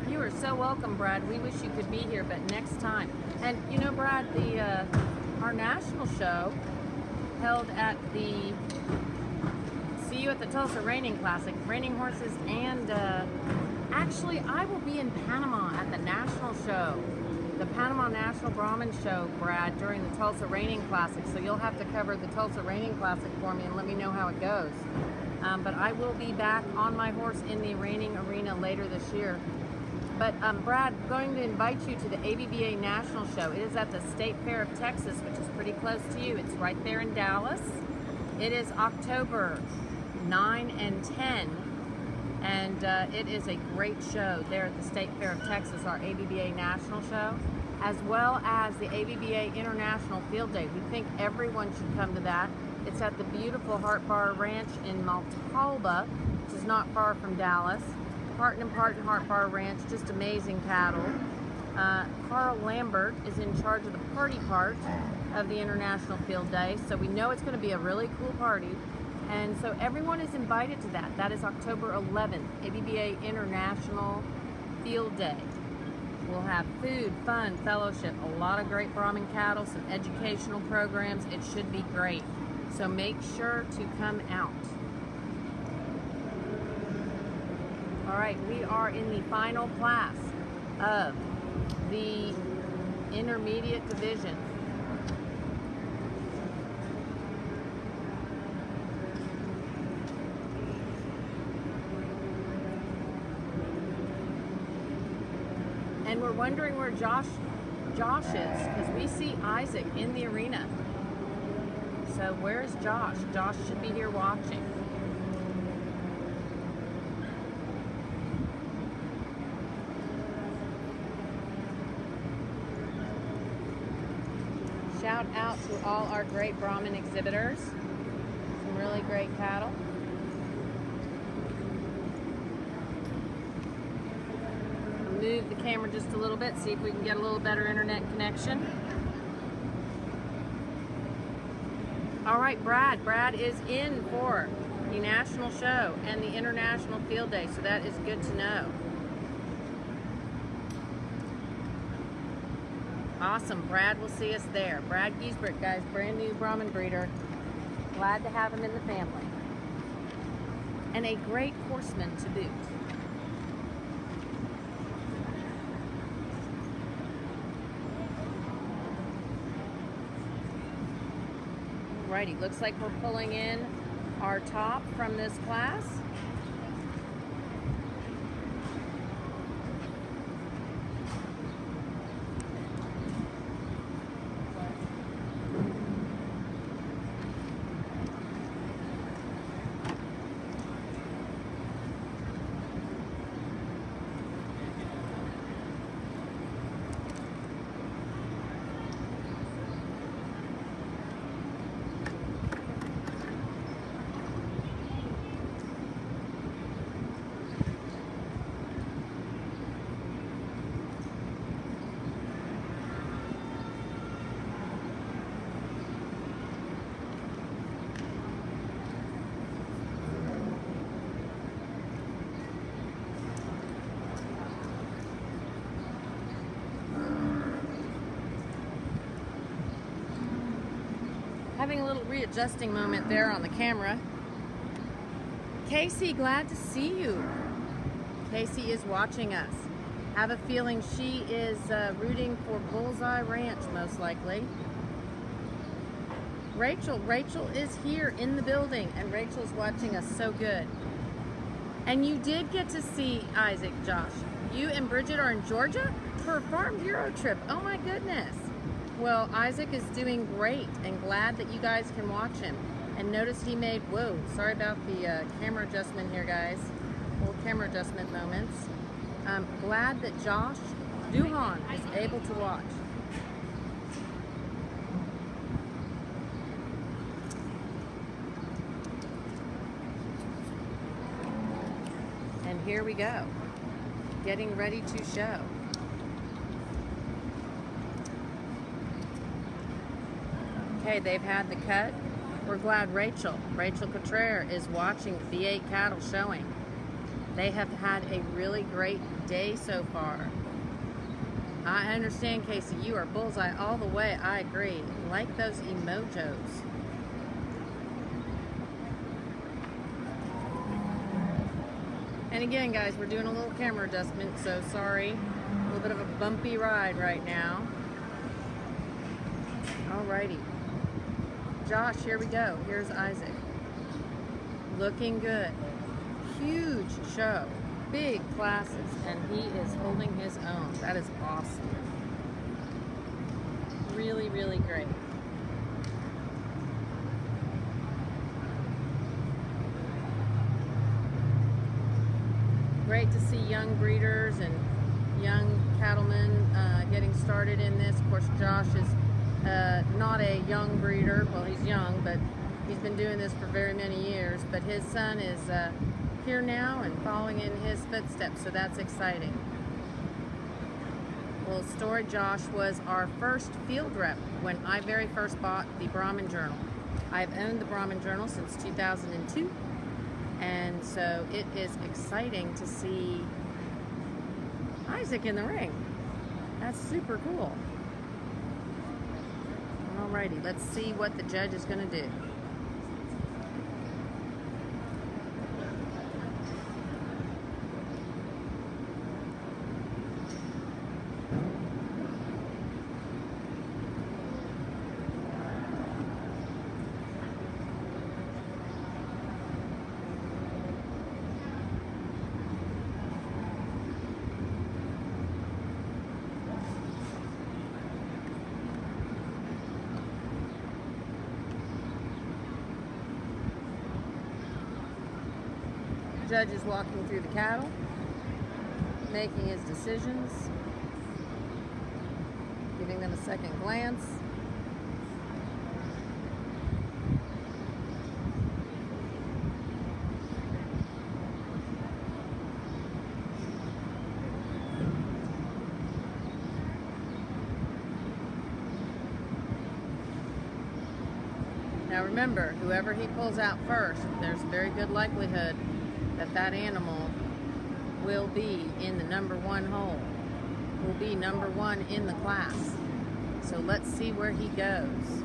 S1: You are so welcome, Brad. We wish you could be here, but next time. And you know, Brad, our national show held at the See You at the Tulsa Reining Classic, reining horses, and actually I will be in Panama at the national show, the Panama National Brahman Show, Brad, during the Tulsa Reining Classic. So you'll have to cover the Tulsa Reining Classic for me and let me know how it goes. But I will be back on my horse in the reining arena later this year. But Brad, I'm going to invite you to the ABBA National Show. It is at the State Fair of Texas, which is pretty close to you. It's right there in Dallas. It is October 9 and 10, and it is a great show there at the State Fair of Texas, our ABBA National Show, as well as the ABBA International Field Day. We think everyone should come to that. It's at the beautiful Heart Bar Ranch in Maltalba, which is not far from Dallas. Part and Heart Bar Ranch, just amazing cattle. Carl Lambert is in charge of the party part of the International Field Day, so we know it's going to be a really cool party, and so everyone is invited to that. That is October 11th, ABBA International Field Day. We'll have food, fun, fellowship, a lot of great Brahman cattle, some educational programs. It should be great, so make sure to come out. All right, we are in the final class of the intermediate division. And we're wondering where Josh is, because we see Isaac in the arena. So where is Josh? Josh should be here watching. Shout out to all our great Brahman exhibitors. Some really great cattle. I'll move the camera just a little bit, see if we can get a little better internet connection. All right, Brad. Brad is in for the national show and the International Field Day, so that is good to know. Awesome, Brad will see us there. Brad Giesbrecht, guys, brand new Brahman breeder. Glad to have him in the family. And a great horseman to boot. Alrighty, looks like we're pulling in our top from this class. Having a little readjusting moment there on the camera. Casey, glad to see you. Casey is watching us. Have a feeling she is rooting for Bullseye Ranch, most likely. Rachel is here in the building, and Rachel's watching us so good. And you did get to see Isaac, Josh. You and Bridget are in Georgia? for a Farm Bureau trip. Oh my goodness. Well, Isaac is doing great and glad that you guys can watch him. And notice he made, whoa, sorry about the camera adjustment here, guys. Little camera adjustment moments. Glad that Josh Duhan is able to watch. And here we go, getting ready to show. Okay, they've had the cut. We're glad Rachel Cotrere is watching the V8 cattle showing. They have had a really great day so far. I understand, Casey, you are bullseye all the way. I agree. Like those emojis. And again, guys, we're doing a little camera adjustment, so sorry. A little bit of a bumpy ride right now. Alrighty. Josh, here we go. Here's Isaac. Looking good. Huge show. Big classes. And he is holding his own. That is awesome. Really, really great. Great to see young breeders and young cattlemen getting started in this. Of course, Josh is not a young breeder. Well, he's young, but he's been doing this for very many years. But his son is here now and following in his footsteps, so that's exciting. Well, story, Josh was our first field rep when I very first bought the Brahman Journal. I've owned the Brahman Journal since 2002, and so it is exciting to see Isaac in the ring. That's super cool. Alrighty, let's see what the judge is going to do. Judge is walking through the cattle, making his decisions, giving them a second glance. Now remember, whoever he pulls out first, there's a very good likelihood that that animal will be in the #1 hole, will be #1 in the class. So let's see where he goes.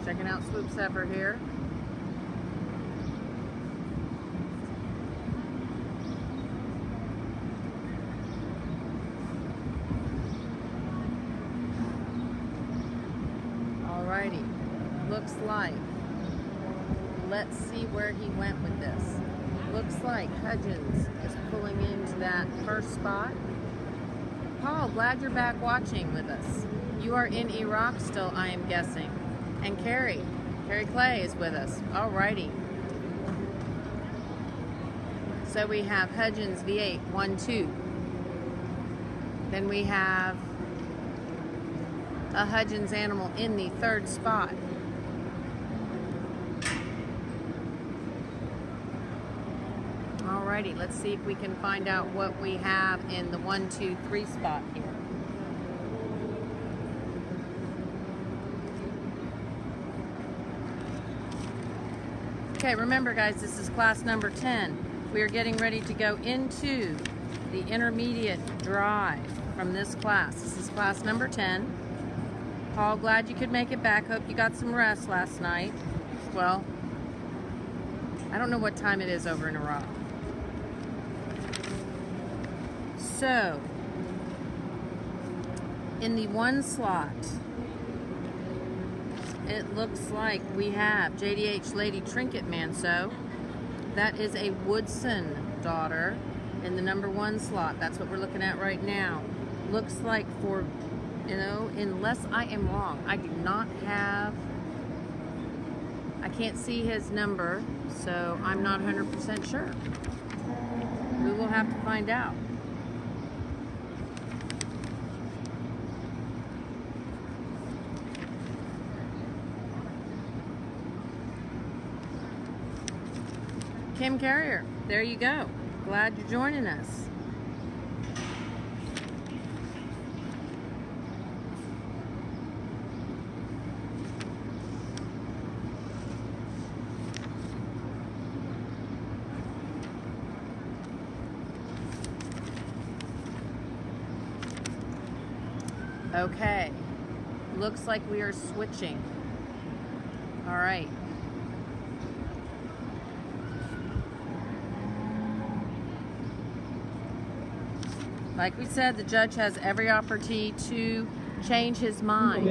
S1: Checking out Swoop's heifer here. Alrighty, looks like, let's see where he went with this. Looks like Hudgens is pulling into that first spot. Paul, glad you're back watching with us. You are in Iraq still, I am guessing. And Carrie Clay is with us. Alrighty. So we have Hudgens V8, 1-2. Then we have a Hudgens animal in the third spot. Alrighty, let's see if we can find out what we have in the 1, 2, 3 spot here. Okay, remember guys, this is class number 10. We are getting ready to go into the intermediate drive from this class. This is class number 10. Paul, glad you could make it back. Hope you got some rest last night. Well, I don't know what time it is over in Iraq. So, in the 1 slot, it looks like we have JDH Lady Trinket Manso. That is a Woodson daughter in the number 1 slot. That's what we're looking at right now. Looks like for, unless I am wrong, I do not have, I can't see his number, so I'm not 100% sure. We will have to find out. Kim Carrier, there you go. Glad you're joining us. Okay, looks like we are switching. All right. Like we said, the judge has every opportunity to change his mind.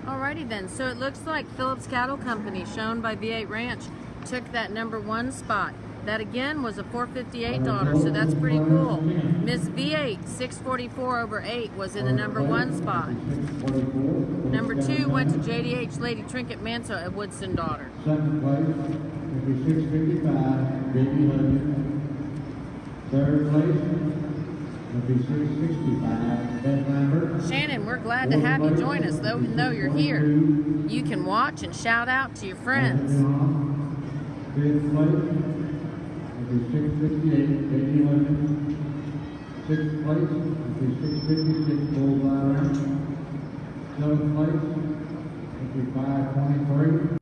S1: Alrighty then, so it looks like Phillip's Cattle Company, shown by V8 Ranch, took that number 1 spot. That again was a 458 daughter, so that's pretty cool. Miss V8, 644 over 8, was in the number 1 spot. Number 2 went to JDH Lady Trinket Manso at Woodson daughter.
S3: Second place would be 655, Baby Legend. Third place would be 665, Ben Lambert.
S1: Shannon, we're glad to have you join us, though, even though you're here. You can watch and shout out to your friends.
S3: Fifth place would be 658, Baby Legend. Sixth place would be 656, Bullseye. Seventh place would be 523.